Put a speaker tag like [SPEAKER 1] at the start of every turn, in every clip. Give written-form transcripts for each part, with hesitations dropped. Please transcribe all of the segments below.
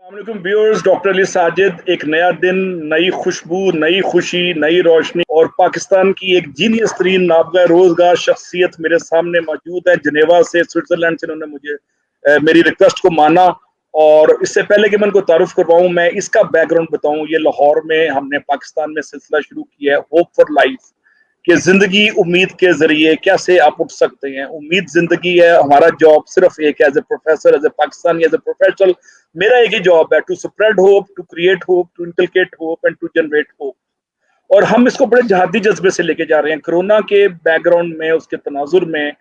[SPEAKER 1] अस्सलामुअलैकुम viewers, doctor Ali Sajid. एक नया दिन, नई खुशबू, नई खुशी, नई रोशनी और पाकिस्तान की एक जीनियस तरीन नाबगा रोजगार शख्सियत मेरे सामने मौजूद है। जनेवा से, स्विट्जरलैंड से इन्होंने मुझे मेरी रिक्वेस्ट को माना। और इससे पहले कि मैं इनको तारुफ करवाऊं, मैं इसका बैकग्राउंड बताऊं। ये लाहौर में हमने पाकिस्तान में सिलसिला शुरू किया है होप फॉर लाइफ, कि जिंदगी उम्मीद के जरिए कैसे आप उठ सकते हैं। उम्मीद जिंदगी है। हमारा जॉब सिर्फ एक, as a professor, as a Pakistani, as a professional, मेरा एक ही जॉब है, to spread hope, to create hope, to inculcate hope and to generate hope. और हम इसको बड़े जहादी जज्बे से लेके जा रहे हैं। कोरोना के बैकग्राउंड में, उसके तनाजुर में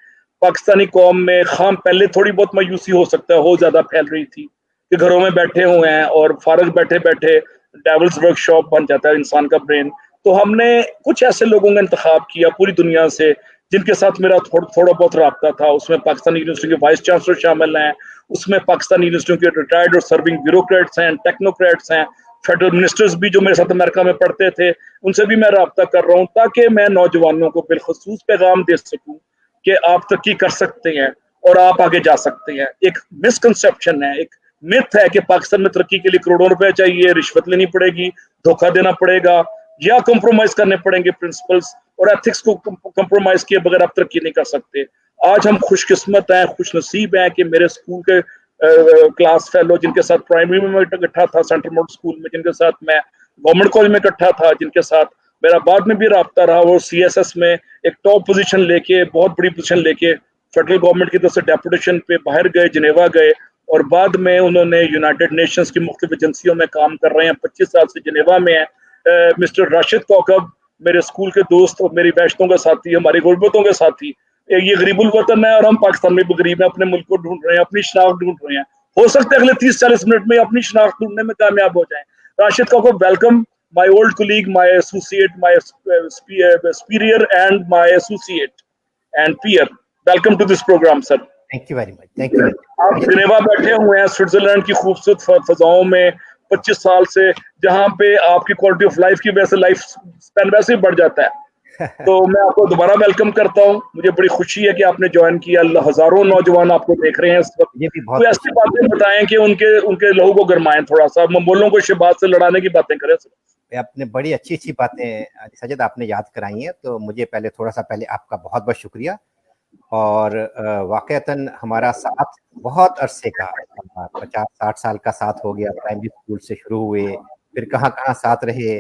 [SPEAKER 1] पाकिस्तानी कौम में खाम पहले थोड़ी बहुत मायूसी हो सकता है, हो ज्यादा फैल रही थी कि घरों में बैठे हुए हैं और फारग बैठे बैठे डेविल्स वर्कशॉप बन जाता है इंसान का ब्रेन। तो हमने कुछ ऐसे लोगों का इंतखाब किया पूरी दुनिया से जिनके साथ मेरा थोड़ा बहुत रब्ता था। उसमें पाकिस्तानी यूनिवर्सिटी के वाइस चांसलर शामिल हैं, उसमें पाकिस्तानी यूनिवर्सिटियों के रिटायर्ड और सर्विंग ब्यूरोक्रेट्स हैं, टेक्नोक्रेट्स हैं, फेडरल मिनिस्टर्स भी जो मेरे साथ अमेरिका में पढ़ते थे, उनसे भी मैं रब्ता कर रहा हूँ, ताकि मैं नौजवानों को बिलखसूस पैगाम दे सकूँ कि आप तरक्की कर सकते हैं और आप आगे जा सकते हैं। एक मिसकंसेप्शन है, एक मिथ है कि पाकिस्तान में तरक्की के लिए करोड़ों रुपए चाहिए, रिश्वत लेनी पड़ेगी, धोखा देना पड़ेगा या कंप्रोमाइज करने पड़ेंगे प्रिंसिपल्स और एथिक्स को कंप्रोमाइज किए बगैर आप तरक्की नहीं कर सकते। आज हम खुशकिस्मत हैं, खुश नसीब हैं कि मेरे स्कूल के क्लास फेलो, जिनके साथ प्राइमरी में मैं इकट्ठा था, सेंट्रल मोड स्कूल में, जिनके साथ मैं गवर्नमेंट कॉलेज में इकट्ठा था, जिनके साथ मेरा बाद में भी रब्ता रहा, वो CSS में एक टॉप पोजीशन लेके, बहुत बड़ी पोजीशन लेके फेडरल गवर्नमेंट की तरफ से डेपुटेशन पे बाहर गए, जिनेवा गए और बाद में उन्होंने यूनाइटेड नेशंस की मुख्तलिफ एजेंसियों में काम कर रहे हैं। 25 साल से जिनेवा में है। मिस्टर राशिद कौकब मेरे स्कूल के दोस्त और मेरी वैश्तों का साथी, हमारी गुर्बतों के साथी। ये गरीबुल वतन है और हम पाकिस्तान में भी गरीब हैं, अपने मुल्क को ढूंढ रहे हैं, अपनी शनाख्त ढूंढ रहे हैं। हो सकता है अगले 30-40 मिनट में अपनी शनाख्त ढूंढने में कामयाब हो जाएं। Rashid Kaukab, welcome, my old colleague, my associate, my superior, and my associate and peer. Welcome to this program, sir.
[SPEAKER 2] Thank you very much. Thank you.
[SPEAKER 1] आप जिनेवा बैठे हुए हैं स्विट्जरलैंड की खूबसूरत फजाओं में 25 साल से, जहां पे आपकी क्वालिटी ऑफ लाइफ की वजह से लाइफ स्पैन वैसे ही बढ़ जाता है। तो मैं आपको दोबारा वेलकम करता हूं। मुझे बड़ी खुशी है कि आपने ज्वाइन किया। हजारों नौजवान आपको देख रहे हैं इस वक्त।
[SPEAKER 2] ये भी बहुत
[SPEAKER 1] कोई ऐसी बातें बताएं कि उनके उनके लोगों को गरमाएं, थोड़ा सा मंगोलों को शहबाज से लड़ाने की बातें करें।
[SPEAKER 2] आपने बड़ी अच्छी अच्छी बातें सजद आपने याद कराई हैं, तो मुझे थोड़ा सा पहले आपका बहुत बहुत शुक्रिया। और वाकईतन हमारा साथ बहुत अरसे का 50-60 साल का साथ हो गया। प्राइमरी स्कूल से शुरू हुए, फिर कहाँ कहाँ साथ रहे,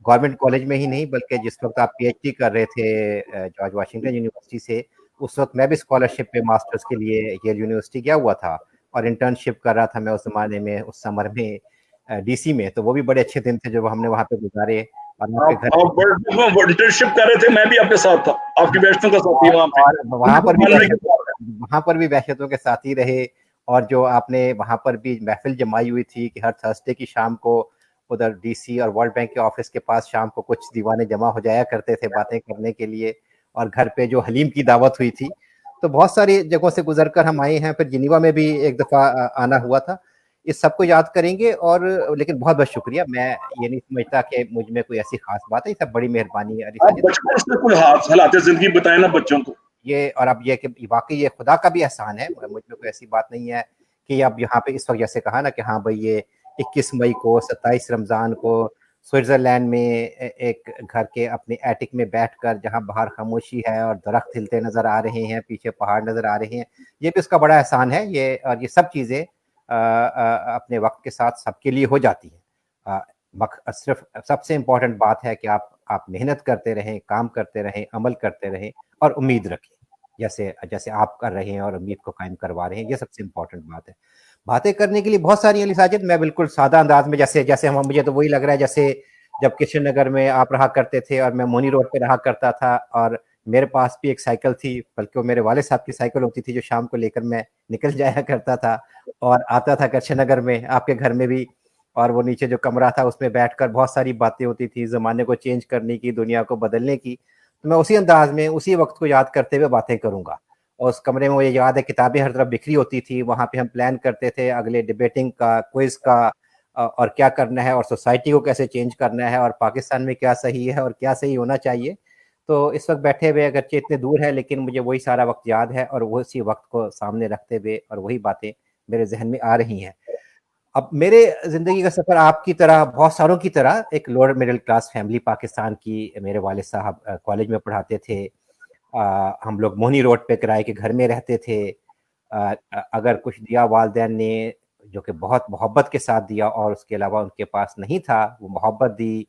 [SPEAKER 2] गवर्नमेंट कॉलेज में ही नहीं बल्कि जिस वक्त आप PhD कर रहे थे जॉर्ज वाशिंगटन यूनिवर्सिटी से, उस वक्त मैं भी स्कॉलरशिप पे मास्टर्स के लिए येल यूनिवर्सिटी गया हुआ था और इंटर्नशिप कर रहा था मैं उस जमाने में, उस समर में DC में। तो वो भी बड़े अच्छे दिन थे जो हमने वहाँ पे गुजारे। और आपके घर
[SPEAKER 1] इंटर्नशिप कर रहे थे, मैं भी आपके साथ था, आपकी वैश्तों का साथी वहाँ पे।
[SPEAKER 2] वहाँ पर भी वैश्यतों के साथ ही रहे। और जो आपने वहाँ पर भी महफिल जमाई हुई थी कि हर थर्सडे की शाम को उधर DC और वर्ल्ड बैंक के ऑफिस के पास शाम को कुछ दीवाने जमा हो जाया करते थे बातें करने के लिए, और घर पे जो हलीम की दावत हुई थी। तो बहुत सारी जगहों से गुजरकर हम आए हैं। फिर जिनेवा में भी एक दफ़ा आना हुआ था। इस सबको याद करेंगे। और लेकिन बहुत बहुत शुक्रिया। मैं ये नहीं समझता कि मुझ में कोई ऐसी खास बात है, सब बड़ी मेहरबानी है।
[SPEAKER 1] आप बचपन से कोई हालात जिंदगी बताए ना बच्चों को।
[SPEAKER 2] ये और अब ये कि वाकई ये खुदा का भी एहसान है, मुझ में कोई ऐसी बात नहीं है कि अब यहाँ पे इस वक्त जैसे कहा ना कि हाँ भाई ये 21 मई को 27 रमज़ान को स्विट्ज़रलैंड में एक घर के अपने एटिक में बैठकर, जहाँ बाहर खामोशी है और दरख्त हिलते नज़र आ रहे हैं, पीछे पहाड़ नज़र आ रहे हैं, ये भी उसका बड़ा एहसान है। ये और ये सब चीज़ें अपने वक्त के साथ सबके लिए हो जाती हैं। सिर्फ सबसे इम्पोर्टेंट बात है कि आप मेहनत करते रहें, काम करते रहें, अमल करते रहें और उम्मीद रखें, जैसे जैसे आप कर रहे हैं और उम्मीद को कायम करवा रहे हैं। ये सबसे इम्पोर्टेंट बात है। बातें करने के लिए बहुत सारी अली साजिद। मैं बिल्कुल सादा अंदाज में, जैसे जैसे हम, मुझे तो वही लग रहा है जैसे जब किशन नगर में आप रहा करते थे और मैं मोनी रोड पे रहा करता था, और मेरे पास भी एक साइकिल थी, बल्कि वो मेरे वाले साहब की साइकिल होती थी जो शाम को लेकर मैं निकल जाया करता था और आता था किशन नगर में, आपके घर में भी। और वो नीचे जो कमरा था उसमें बैठकर बहुत सारी बातें होती थी ज़माने को चेंज करने की, दुनिया को बदलने की। तो मैं उसी अंदाज में उसी वक्त को याद करते हुए बातें करूंगा। और उस कमरे में मुझे याद है किताबें हर तरफ बिखरी होती थी, वहाँ पे हम प्लान करते थे अगले डिबेटिंग का, क्विज का, और क्या करना है और सोसाइटी को कैसे चेंज करना है और पाकिस्तान में क्या सही है और क्या सही होना चाहिए। तो इस वक्त बैठे हुए अगरचे इतने दूर है, लेकिन मुझे वही सारा वक्त याद है और वो उसी वक्त को सामने रखते हुए और वही बातें मेरे जहन में आ रही हैं। अब मेरे ज़िंदगी का सफ़र आपकी तरह, बहुत सारों की तरह, एक lower middle class family Pakistan की। मेरे वालिद साहब कॉलेज में पढ़ाते थे। हम लोग मोहनी रोड पे किराए के घर में रहते थे। अगर कुछ दिया वालिदैन ने, जो कि बहुत मोहब्बत के साथ दिया, और उसके अलावा उनके पास नहीं था, वो मोहब्बत दी,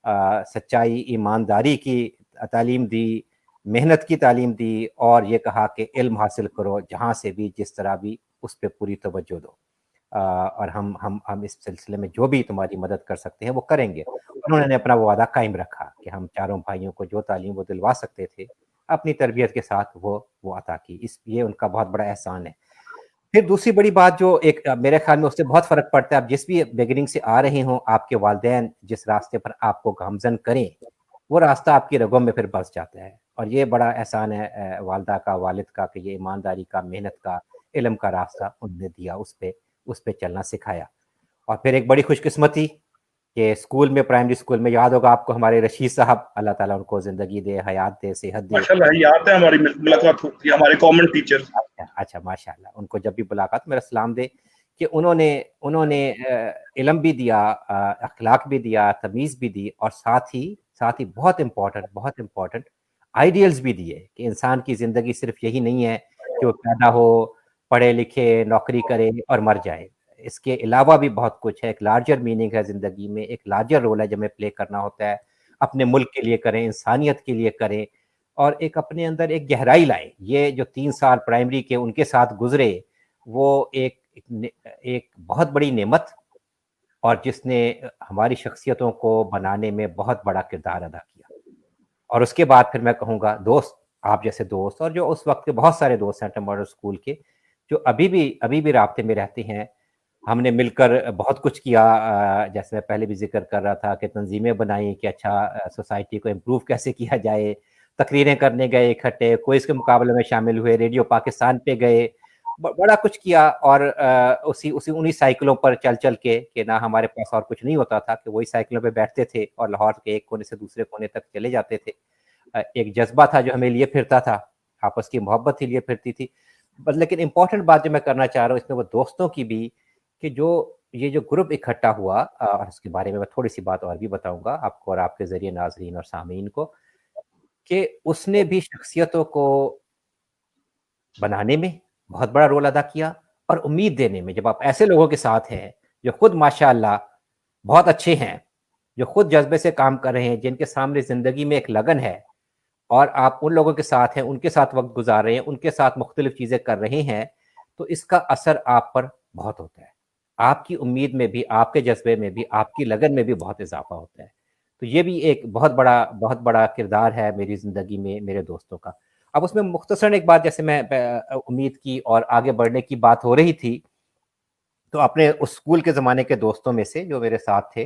[SPEAKER 2] सच्चाई, ईमानदारी की तालीम दी, मेहनत की तालीम दी, और ये कहा कि इल्म हासिल करो, जहाँ से भी, जिस तरह भी, उस पे पूरी तवज्जो दो। और हम इस सिलसिले में जो भी तुम्हारी मदद कर सकते हैं वो करेंगे। उन्होंने अपना वो वादा कायम रखा कि हम चारों भाइयों को जो तालीम वो दिलवा सकते थे, अपनी तरबियत के साथ वो अता की। ये उनका बहुत बड़ा एहसान है। फिर दूसरी बड़ी बात जो एक मेरे ख्याल में उससे बहुत फ़र्क पड़ता है, आप जिस भी बिगिनिंग से आ रहे हों, आपके वालिदैन जिस रास्ते पर आपको गामज़न करें, वो रास्ता आपकी रगों में फिर बस जाता है। और ये बड़ा एहसान है वालिदा का, वालिद का, कि ये ईमानदारी का, मेहनत का, इल्म का रास्ता उन्होंने दिया, उस पे चलना सिखाया। और फिर एक बड़ी खुशकिस्मती कि स्कूल में, प्राइमरी स्कूल में, याद होगा आपको, हमारे रशीद साहब, अल्लाह ताला उनको ज़िंदगी दे, हयात दे, सेहत दे।
[SPEAKER 1] माशाल्लाह, याद है, हमारी मुलाकात होती है, हमारे कॉमन टीचर।
[SPEAKER 2] अच्छा, माशाल्लाह, उनको जब भी मुलाकात, मेरा सलाम दे कि उन्होंने उन्होंने इल्म भी दिया, अखलाक भी दिया, तमीज़ भी दी, और साथ ही बहुत इम्पोर्टेंट आइडियल्स भी दिए कि इंसान की ज़िंदगी सिर्फ यही नहीं है कि वो पैदा हो, पढ़े लिखे, नौकरी करे और मर जाए। इसके अलावा भी बहुत कुछ है, एक लार्जर मीनिंग है ज़िंदगी में, एक लार्जर रोल है जो हमें प्ले करना होता है। अपने मुल्क के लिए करें, इंसानियत के लिए करें, और एक अपने अंदर एक गहराई लाएँ। ये जो 3 साल प्राइमरी के उनके साथ गुज़रे, वो एक बहुत बड़ी नेमत, और जिसने हमारी शख्सियतों को बनाने में बहुत बड़ा किरदार अदा किया। और उसके बाद फिर मैं कहूँगा दोस्त, आप जैसे दोस्त, और जो उस वक़्त के बहुत सारे दोस्त हैं टमाटर स्कूल के, जो अभी भी राब्ते में रहते हैं। हमने मिलकर बहुत कुछ किया, जैसे मैं पहले भी ज़िक्र कर रहा था कि तंज़ीमें बनाई कि अच्छा सोसाइटी को इम्प्रूव कैसे किया जाए, तकरीरें करने गए इकट्ठे, क्विज़ के मुकाबले में शामिल हुए, रेडियो पाकिस्तान पे गए, बड़ा कुछ किया। और उसी उसी उन्हीं साइकिलों पर चल के, कि ना हमारे पास और कुछ नहीं होता था, कि वही साइकिलों पे बैठते थे और लाहौर के एक कोने से दूसरे कोने तक चले जाते थे। एक जज़्बा था जो हमें लिए फिरता था, आपस की मोहब्बत ही लिए फिरती थी। बस लेकिन इम्पोर्टेंट बात जो मैं करना चाह रहा हूँ इसमें, वो दोस्तों की भी, कि ये जो ग्रुप इकट्ठा हुआ, और उसके बारे में मैं थोड़ी-सी बात और भी बताऊँगा आपको और आपके ज़रिए नाज़रीन और सामीन को, कि उसने भी शख्सियतों को बनाने में बहुत बड़ा रोल अदा किया, और उम्मीद देने में। जब आप ऐसे लोगों के साथ हैं, जो खुद माशाअल्लाह बहुत अच्छे हैं, जो खुद जज़्बे से काम कर रहे हैं, जिनके सामने ज़िंदगी में एक लगन है, और आप उन लोगों के साथ हैं, उनके साथ वक़्त गुज़ार रहे हैं, उनके साथ मुख्तलिफ़ चीज़ें कर रहे हैं, तो इसका असर आप पर बहुत होता है। आपकी उम्मीद में भी, आपके जज़्बे में भी, आपकी लगन में भी बहुत इज़ाफ़ा होता है। तो ये भी एक बहुत बड़ा किरदार है मेरी ज़िंदगी में मेरे दोस्तों का। अब उसमें मुख्तसरन एक बात, जैसे मैं उम्मीद की और आगे बढ़ने की बात हो रही थी, तो अपने उस स्कूल के ज़माने के दोस्तों में से जो मेरे साथ थे,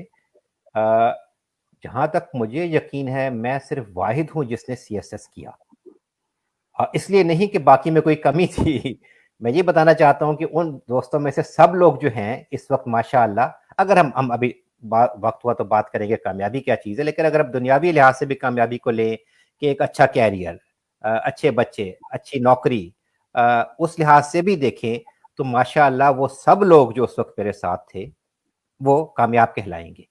[SPEAKER 2] जहाँ तक मुझे यकीन है, मैं सिर्फ़ वाहिद हूँ जिसने सीएसएस किया। इसलिए नहीं कि बाकी में कोई कमी थी। मैं ये बताना चाहता हूँ कि उन दोस्तों में से सब लोग जो हैं इस वक़्त माशाअल्लाह, अगर हम अभी वक़्त हुआ तो बात करेंगे कामयाबी क्या चीज़ है, लेकिन अगर आप दुनियावी लिहाज से भी कामयाबी को लें, कि एक अच्छा कैरियर, अच्छे बच्चे, अच्छी नौकरी, उस लिहाज से भी देखें, तो माशाअल्लाह वो सब लोग जो उस वक़्त मेरे साथ थे, वो कामयाब कहलाएँगे।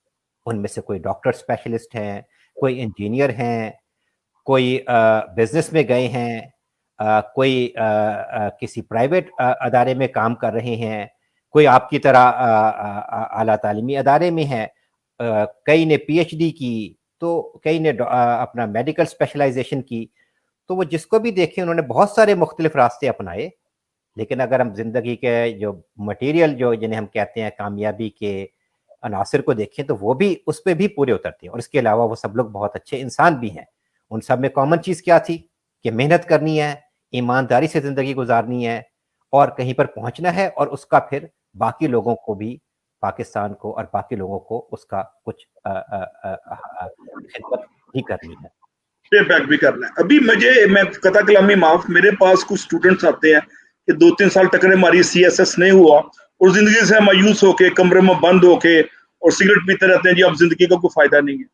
[SPEAKER 2] उनमें से कोई डॉक्टर स्पेशलिस्ट हैं, कोई इंजीनियर हैं, कोई बिज़नेस में गए हैं, कोई किसी प्राइवेट अदारे में काम कर रहे हैं, कोई आपकी तरह आला तालीमी अदारे में है, कई ने पीएचडी की, तो कई ने अपना मेडिकल स्पेशलाइज़ेशन की। तो वो जिसको भी देखें, उन्होंने बहुत सारे मुख्तलिफ रास्ते अपनाए। लेकिन अगर हम ज़िंदगी के जो मटेरियल, जो जिन्हें हम कहते हैं कामयाबी के अनासिर को देखें, तो वो भी, उस पे भी पूरे उतरते हैं, और इसके अलावा वो सब लोग बहुत अच्छे इंसान भी हैं। उन सब में कॉमन चीज़ क्या थी, कि मेहनत करनी है, ईमानदारी से ज़िंदगी गुज़ारनी है, और कहीं पर पहुँचना है, और उसका फिर बाकी लोगों को भी, पाकिस्तान को और बाकी लोगों को उसका कुछ खिदमत भी करनी है।
[SPEAKER 1] पे बैक भी करना है। अभी मैं कथा कलामी माफ, मेरे पास कुछ स्टूडेंट्स आते हैं कि 2-3 साल तक ने हमारी सीएसएस नहीं हुआ, और जिंदगी से मायूस होके कमरे में बंद होके और सिगरेट पीते रहते हैं, जी अब जिंदगी का कोई फायदा नहीं है।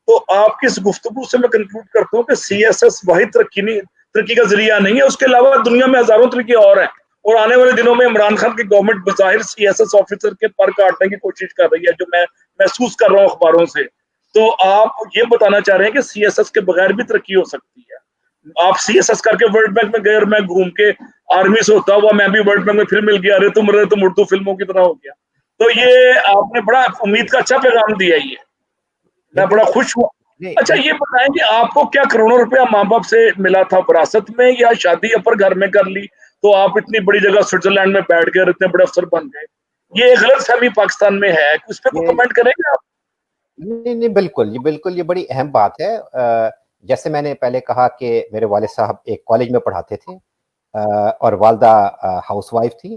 [SPEAKER 1] तो आपकी इस गुफ्तगू से मैं कंक्लूड करता हूँ कि सीएसएस वाहिद तरक्की का जरिया नहीं है, उसके अलावा दुनिया में हजारों तरीके और हैं, और आने वाले दिनों में इमरान खान की गवर्नमेंट बज़ाहिर सीएसएस ऑफिसर के पर काटने की कोशिश कर रही है, जो मैं महसूस कर रहा हूँ अखबारों से। तो आप ये बताना चाह रहे हैं कि सीएसएस के बगैर भी तरक्की हो सकती है? आप सीएसएस करके वर्ल्ड बैंक में गए और मैं घूम के आर्मी से होता हुआ मैं भी वर्ल्ड बैंक में फिर मिल गया, अरे तुम उर्दू फिल्मों की तरह हो गया। तो ये आपने बड़ा उम्मीद का अच्छा पैगाम दिया है ये, मैं बड़ा खुश हुआ। अच्छा ये बताएं कि आपको क्या करोड़ों रुपया माँ बाप से मिला था विरासत में, या शादी अपर घर में कर ली तो आप इतनी बड़ी जगह स्विट्जरलैंड में बैठ गए, इतने बड़े अफसर बन गए? ये गलत फहमी पाकिस्तान में है, उस पर कोई कमेंट करेंगे आप?
[SPEAKER 2] नहीं नहीं, बिल्कुल ये बड़ी अहम बात है। जैसे मैंने पहले कहा कि मेरे वालिद साहब एक कॉलेज में पढ़ाते थे और वालदा हाउसवाइफ थी,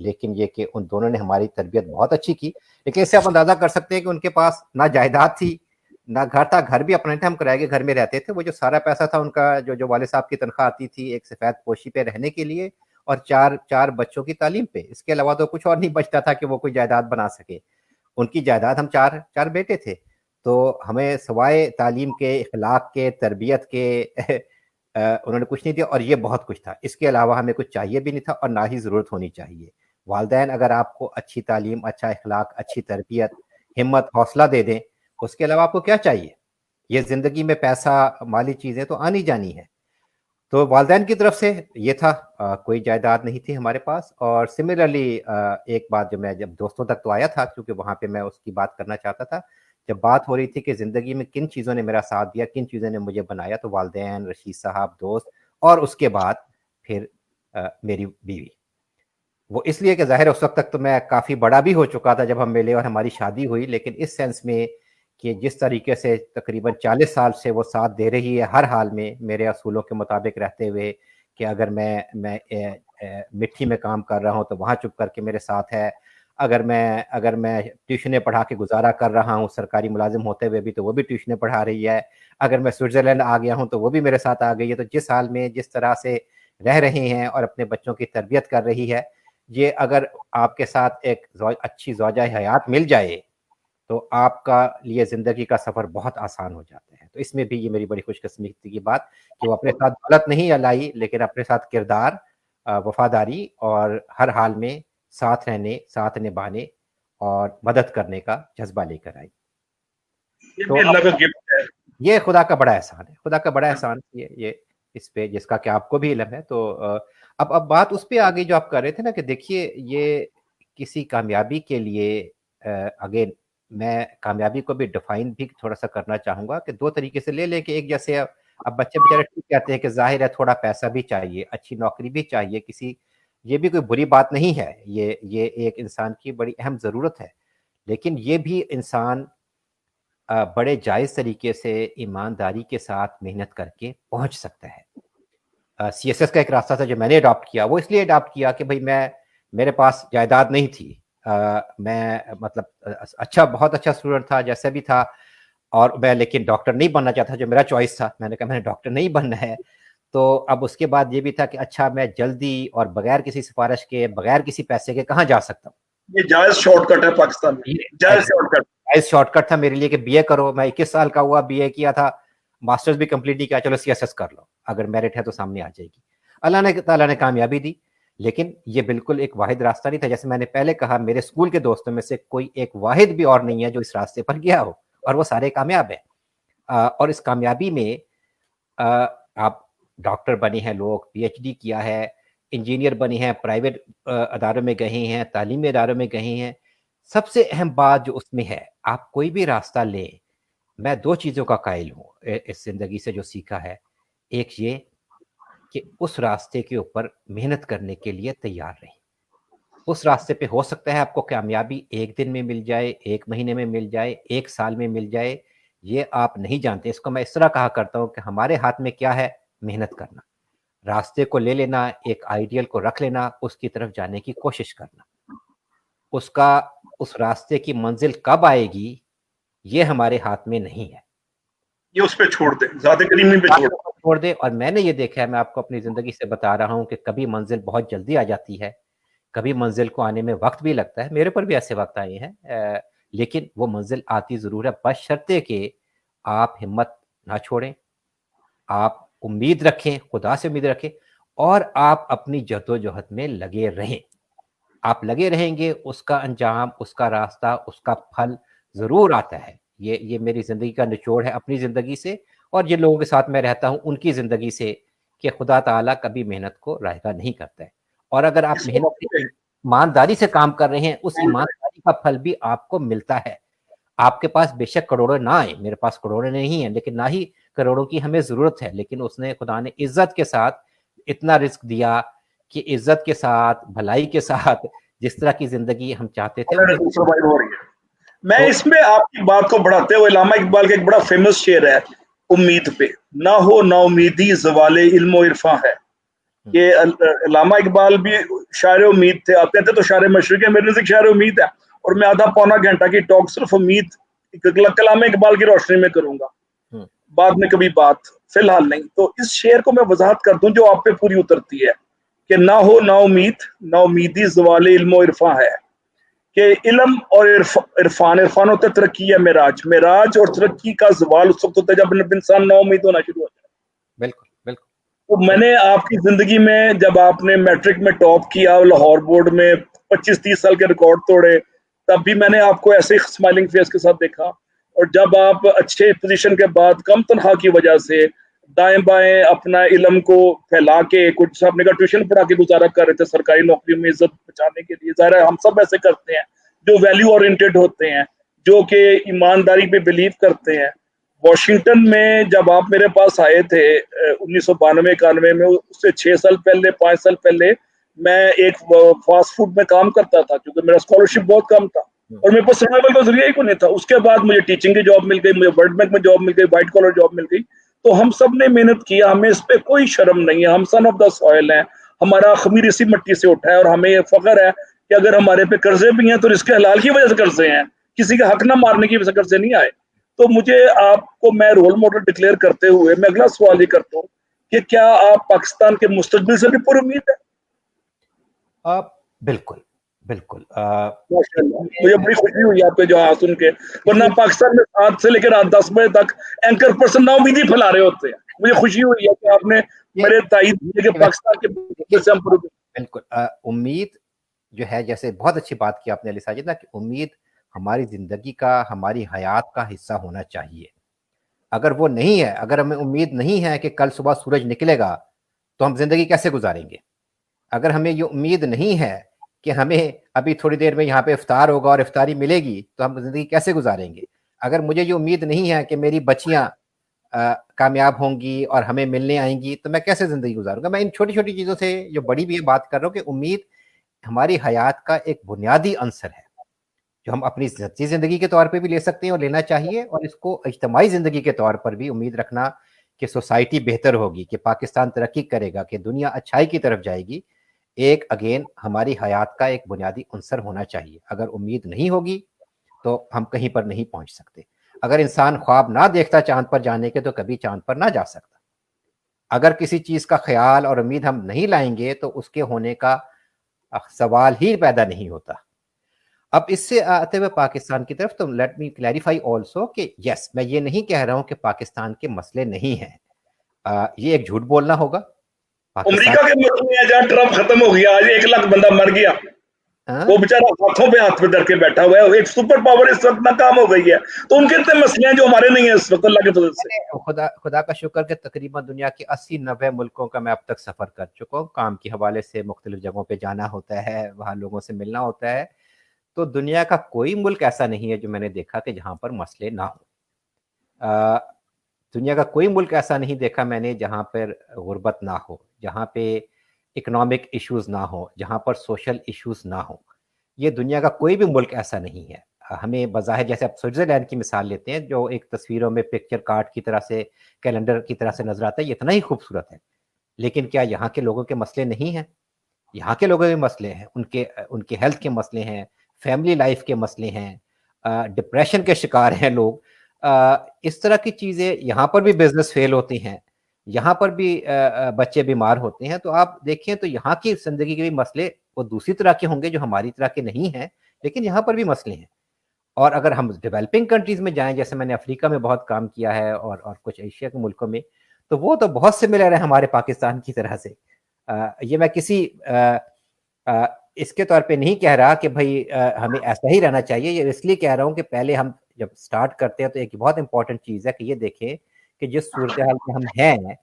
[SPEAKER 2] लेकिन ये कि उन दोनों ने हमारी तरबियत बहुत अच्छी की। लेकिन इससे आप अंदाजा कर सकते हैं कि उनके पास ना जायदाद थी ना घर था, घर भी अपने थे, हम किराए के घर में रहते थे। वो जो सारा पैसा था उनका, जो वालिद साहब की तनख्वाह आती थी एक सफेद पोशी पे रहने के लिए और चार बच्चों की तालीम पे, इसके अलावा तो कुछ और नहीं बचता था कि वो कोई जायदाद बना सके। उनकी जायदाद, हम चार बेटे थे, तो हमें सवाए तालीम के, इखलाक के, तरबियत के उन्होंने कुछ नहीं दिया, और ये बहुत कुछ था। इसके अलावा हमें कुछ चाहिए भी नहीं था और ना ही ज़रूरत होनी चाहिए। वालिदैन अगर आपको अच्छी तालीम, अच्छा इखलाक, अच्छी तरबियत, हिम्मत, हौसला दे दें, उसके अलावा आपको क्या चाहिए? ये ज़िंदगी में पैसा, माली चीज़ें तो आनी जानी है। तो वालिदैन की तरफ से ये था, कोई जायदाद नहीं थी हमारे पास। और सिमिलरली एक बात जो मैं जब दोस्तों तक तो आया था, क्योंकि वहाँ पे मैं उसकी बात करना चाहता था, जब बात हो रही थी कि ज़िंदगी में किन चीज़ों ने मेरा साथ दिया, किन चीज़ों ने मुझे बनाया, तो वालिदैन, रशीद साहब, दोस्त, और उसके बाद फिर मेरी बीवी। वो इसलिए कि ज़ाहिर है उस वक़्त तक तो मैं काफ़ी बड़ा भी हो चुका था जब हम मिले और हमारी शादी हुई, लेकिन इस सेंस में कि जिस तरीके से तकरीबन 40 साल से वो साथ दे रही है हर हाल में, मेरे असूलों के मुताबिक रहते हुए, कि अगर मैं मिट्टी में काम कर रहा हूँ तो वहाँ चुप करके मेरे साथ है। अगर मैं ट्यूशनें पढ़ा के गुज़ारा कर रहा हूँ, सरकारी मुलाज़िम होते हुए भी, तो वो भी ट्यूशनें पढ़ा रही है। अगर मैं स्विट्ज़रलैंड आ गया हूँ तो वो भी मेरे साथ आ गई है। तो जिस हाल में जिस तरह से रह रहे हैं और अपने बच्चों की तरबियत कर रही है, ये अगर आपके साथ एक अच्छी ज़ौजा हयात मिल जाए, तो आपका लिए ज़िंदगी का सफ़र बहुत आसान हो जाता है। तो इसमें भी ये मेरी बड़ी खुशकिस्मती की बात कि वो अपने साथ दौलत नहीं लाई, लेकिन अपने साथ किरदार, वफ़ादारी और हर हाल में साथ रहने, साथ निभाने और मदद करने का जज़्बा लेकर आई।
[SPEAKER 1] ये
[SPEAKER 2] तो
[SPEAKER 1] भी
[SPEAKER 2] अब
[SPEAKER 1] अल्लाह का गिफ्ट है।
[SPEAKER 2] ये खुदा का बड़ा एहसान है, खुदा का बड़ा एहसान ये इस पे, जिसका कि आपको भी इल्म है। तो अब बात उस पे आ गई जो आप कर रहे थे ना, कि देखिए ये किसी कामयाबी के लिए, अगेन मैं कामयाबी को भी डिफाइन भी थोड़ा-सा करना चाहूँगा कि 2 तरीके से ले लें कि एक जैसे अब बच्चे बेचारे ठीक कहते हैं कि ज़ाहिर है थोड़ा पैसा भी चाहिए, अच्छी नौकरी भी चाहिए, किसी ये भी कोई बुरी बात नहीं है, ये एक इंसान की बड़ी अहम ज़रूरत है। लेकिन ये भी इंसान बड़े जायज़ तरीके से ईमानदारी के साथ मेहनत करके पहुँच सकता है। सीएसएस का एक रास्ता था जो मैंने अडॉप्ट किया, वो इसलिए अडॉप्ट किया कि भई मेरे पास जायदाद नहीं थी। मैं मतलब अच्छा, बहुत अच्छा स्टूडेंट था जैसे भी था, और मैं लेकिन डॉक्टर नहीं बनना चाहता जो मेरा चॉइस था। मैंने कहा मैंने डॉक्टर नहीं बनना है। तो अब उसके बाद ये भी था कि अच्छा मैं जल्दी और बगैर किसी सिफ़ारिश के, बगैर किसी पैसे के कहाँ जा सकता हूँ?
[SPEAKER 1] ये जायज शॉर्टकट है पाकिस्तान में,
[SPEAKER 2] ये
[SPEAKER 1] जायज शॉर्टकट।
[SPEAKER 2] जायज़ शॉर्टकट था मेरे लिए कि बीए करो। मैं 21 साल का हुआ, बीए किया था, मास्टर्स भी कंप्लीट नहीं किया, चलो सीएसएस कर लो, अगर मेरिट है तो सामने आ जाएगी। अल्लाह ने ताला ने कामयाबी दी, लेकिन ये बिल्कुल एक वाहिद रास्ता नहीं था। जैसे मैंने पहले कहा, मेरे स्कूल के दोस्तों में से कोई एक वाहिद भी और नहीं है जो इस रास्ते पर गया हो, और वो सारे कामयाब हैं। और इस कामयाबी में अ, आप डॉक्टर बने हैं लोग, पीएचडी किया है, इंजीनियर बने हैं, प्राइवेट अदारों में गए हैं, तालीमी इदारों में गए हैं। सबसे अहम बात जो उसमें है, आप कोई भी रास्ता लें, मैं 2 चीज़ों का कायल हूँ इस ज़िंदगी से जो सीखा है। एक ये कि उस रास्ते के ऊपर मेहनत करने के लिए तैयार रहें। उस रास्ते पे हो सकता है आपको कामयाबी 1 दिन में मिल जाए, 1 महीने में मिल जाए, 1 साल में मिल जाए, ये आप नहीं जानते। इसको मैं इस तरह कहा करता हूँ कि हमारे हाथ में क्या है? मेहनत करना। रास्ते को ले लेना, एक आइडियल को रख लेना, उसकी तरफ जाने की कोशिश करना। उसका उस रास्ते की मंज़िल कब आएगी, ये हमारे हाथ में नहीं है।
[SPEAKER 1] ये उस पे छोड़ दे, ज्यादा करीमी पे छोड़ दे।
[SPEAKER 2] छोड़ दें। और मैंने ये देखा है, मैं आपको अपनी ज़िंदगी से बता रहा हूँ कि कभी मंज़िल बहुत जल्दी आ जाती है, कभी मंज़िल को आने में वक़्त भी लगता है। मेरे ऊपर भी ऐसे वक़्त आए हैं, लेकिन वो मंज़िल आती ज़रूर है, बशर्ते कि आप हिम्मत ना छोड़ें, आप उम्मीद रखें, खुदा से उम्मीद रखें, और आप अपनी जद्दोजहद में लगे रहें। आप लगे रहेंगे, उसका अंजाम, उसका रास्ता, उसका फल ज़रूर आता है। ये मेरी ज़िंदगी का निचोड़ है अपनी ज़िंदगी से और जिन लोगों के साथ मैं रहता हूँ उनकी ज़िंदगी से, कि खुदा ताला कभी मेहनत को रायगा नहीं करता है। और अगर आप
[SPEAKER 1] इसको
[SPEAKER 2] मेहनत से ईमानदारी से काम कर रहे हैं, उस ईमानदारी का फल भी आपको मिलता है। आपके पास बेशक करोड़ों ना आए, मेरे पास करोड़ों नहीं है, लेकिन ना ही करोड़ों की हमें ज़रूरत है, लेकिन उसने, खुदा ने इज़्ज़त के साथ इतना रिज़्क दिया कि इज़्ज़त के साथ, भलाई के साथ जिस तरह की ज़िंदगी हम चाहते थे वो
[SPEAKER 1] सर्वाइव हो रही है। मैं
[SPEAKER 2] तो
[SPEAKER 1] इसमें आपकी बात को बढ़ाते हुए अल्लामा इकबाल का एक बड़ा फेमस शेर है उम्मीद पे, ना हो ना उम्मीदी ज़वाले इल्म इरफा है। ये अल्लामा इकबाल भी शायर उम्मीद थे। आप कहते तो शायर मशरिक है, मेरे नज़दीक शायर उम्मीद है। और मैं आधा पौना घंटा की टॉक सिर्फ उम्मीद कलाम इकबाल की रोशनी में करूंगा, बाद में कभी बात, फिलहाल नहीं। तो इस शेर को मैं वजाहत कर दूं जो आप पे पूरी उतरती है कि ना हो ना उम्मीद, ना उम्मीदी ज़वाले इल्म इरफा है। कि इल्म और इरफान, इरफान होता है तरक्की या मेराज, मेराज और तरक्की का जवाल उस वक्त होता है जब इंसान ना उम्मीद होना शुरू हो जाए।
[SPEAKER 2] बिल्कुल, बिल्कुल।
[SPEAKER 1] तो मैंने आपकी जिंदगी में, जब आपने मैट्रिक में टॉप किया, लाहौर बोर्ड में 25-30 साल के रिकॉर्ड तोड़े, तब भी मैंने आपको ऐसे स्माइलिंग फेस के साथ देखा। और जब आप अच्छे पोजीशन के बाद कम तनख्वाह की वजह से दाएं बाएं अपना इल्म को फैला के, कुछ आपने का ट्यूशन पढ़ा के गुजारा कर रहे थे सरकारी नौकरी में इज्जत बचाने के लिए, ज़ाहिर है हम सब ऐसे करते हैं जो वैल्यू ओरिएंटेड होते हैं, जो कि ईमानदारी पे बिलीव करते हैं। वॉशिंगटन में जब आप मेरे पास आए थे 1992-91 में, उससे 6 साल पहले, 5 साल पहले, मैं एक फास्ट फूड में काम करता था क्योंकि मेरा स्कॉलरशिप बहुत कम था और मेरे पास सर्वाइवल का जरिया ही कोई नहीं था। उसके बाद मुझे टीचिंग की जॉब मिल गई, मुझे वर्ल्ड बैंक में जॉब मिल गई, व्हाइट कॉलर जॉब मिल गई। तो हम सब ने मेहनत किया, हमें इस पे कोई शर्म नहीं है, हम सन ऑफ द सॉइल हैं, हमारा खमीर इसी मिट्टी से उठा है और हमें फख्र है कि अगर हमारे पे कर्जे भी हैं तो रिस्क हलाल की वजह से कर्जे हैं, किसी का हक ना मारने की वजह से कर्जे नहीं आए। तो मुझे आपको मैं रोल मॉडल डिक्लेयर करते हुए मैं अगला सवाल ये करता हूँ कि क्या आप पाकिस्तान के मुस्तकबिल से भी पूरी उम्मीद है?
[SPEAKER 2] बिल्कुल, बिल्कुल।
[SPEAKER 1] माशाल्लाह, मुझे बड़ी खुशी हुई आपके जवाब सुन के, वरना पाकिस्तान में 7 से लेकर रात 10 बजे तक एंकर पर्सन नाउमीदी फैला रहे होते हैं। मुझे खुशी हुई है कि आपने
[SPEAKER 2] ये
[SPEAKER 1] मेरे तायद की कि पाकिस्तान के से हम पूरी।
[SPEAKER 2] बिल्कुल उम्मीद जो है, जैसे बहुत अच्छी बात की आपने अली साजिद ना, कि उम्मीद हमारी ज़िंदगी का, हमारी हयात का हिस्सा होना चाहिए। अगर वो नहीं है, अगर हमें उम्मीद नहीं है कि कल सुबह सूरज निकलेगा, तो हम ज़िंदगी कैसे गुजारेंगे? अगर हमें ये उम्मीद नहीं है कि हमें अभी थोड़ी देर में यहाँ पे इफ्तार होगा और इफ्तारी मिलेगी, तो हम ज़िंदगी कैसे गुजारेंगे? अगर मुझे ये उम्मीद नहीं है कि मेरी बच्चियाँ कामयाब होंगी और हमें मिलने आएँगी, तो मैं कैसे ज़िंदगी गुजारूँगा? मैं इन छोटी-छोटी चीज़ों से, जो बड़ी भी है, बात कर रहा हूँ कि उम्मीद हमारी हयात का एक बुनियादी अंसर है, जो हम अपनी ज़ाती ज़िंदगी के तौर पे भी ले सकते हैं और लेना चाहिए, और इसको इज्तिमाई ज़िंदगी के तौर पर भी उम्मीद रखना कि सोसाइटी बेहतर होगी, कि पाकिस्तान तरक्की करेगा, कि दुनिया अच्छाई की तरफ जाएगी, एक अगेन हमारी हयात का एक बुनियादी अंसर होना चाहिए। अगर उम्मीद नहीं होगी, तो हम कहीं पर नहीं पहुँच सकते। अगर इंसान ख्वाब ना देखता चाँद पर जाने के, तो कभी चाँद पर ना जा सकता। अगर किसी चीज़ का ख़्याल और उम्मीद हम नहीं लाएँगे, तो उसके होने का सवाल ही पैदा नहीं होता। अब इससे आते हुए पाकिस्तान की तरफ, तो लेट मी क्लैरिफाई आल्सो कि यस, मैं ये नहीं कह रहा हूँ कि पाकिस्तान के मसले नहीं हैं। ये एक झूठ बोलना होगा। पाकिस्तान
[SPEAKER 1] अमेरिका के मुल्क में है जहाँ ट्रम्प खत्म हो गया, आज 1 लाख बंदा मर गया, वो बेचारा हाथों पे हाथ में धर के बैठा हुआ है। एक सुपर पावर इस वक्त नाकाम हो गई है, तो उनके इतने मसले हैं जो हमारे नहीं है इस वक्त, अल्लाह के फजल से।
[SPEAKER 2] खुदा खुदा का शुक्र कि तकरीबन दुनिया के 80-90 मुल्कों का मैं अब तक सफ़र कर चुका हूँ। काम के हवाले से मुख्तलिफ जगहों पे जाना होता है, वहाँ लोगों से मिलना होता है। तो दुनिया का कोई मुल्क ऐसा नहीं है जो मैंने देखा कि जहाँ पर मसले ना हों। दुनिया का कोई मुल्क ऐसा नहीं देखा मैंने जहाँ पर गुर्बत ना हो, जहाँ पे इकोनॉमिक इश्यूज़ ना हो, जहाँ पर सोशल इश्यूज़ ना हो। ये दुनिया का कोई भी मुल्क ऐसा नहीं है। हमें बज़ाहिर, जैसे आप स्विट्ज़रलैंड की मिसाल लेते हैं, जो एक तस्वीरों में पिक्चर कार्ड की तरह से, कैलेंडर की तरह से नज़र आता है, ये इतना ही खूबसूरत है। लेकिन क्या यहाँ के लोगों के मसले नहीं हैं? यहाँ के लोगों के मसले हैं, उनके हेल्थ के मसले हैं, फैमिली लाइफ के मसले हैं, डिप्रेशन के शिकार हैं लोग। इस तरह की चीज़ें, यहाँ पर भी बिज़नेस फेल होती हैं, यहाँ पर भी बच्चे बीमार होते हैं। तो आप देखें तो यहाँ की ज़िंदगी के भी मसले वो दूसरी तरह के होंगे जो हमारी तरह के नहीं हैं, लेकिन यहाँ पर भी मसले हैं। और अगर हम डेवलपिंग कंट्रीज़ में जाएँ, जैसे मैंने अफ्रीका में बहुत काम किया है और कुछ एशिया के मुल्कों में, तो वो तो बहुत सिमिलर है हमारे पाकिस्तान की तरह से। ये मैं किसी इसके तौर पे नहीं कह रहा कि भाई हमें ऐसा ही रहना चाहिए, ये इसलिए कह रहा हूँ कि पहले हम जब स्टार्ट करते हैं तो एक बहुत इंपॉर्टेंट चीज़ है कि ये देखें कि जिस सूरत हाल में हम हैं,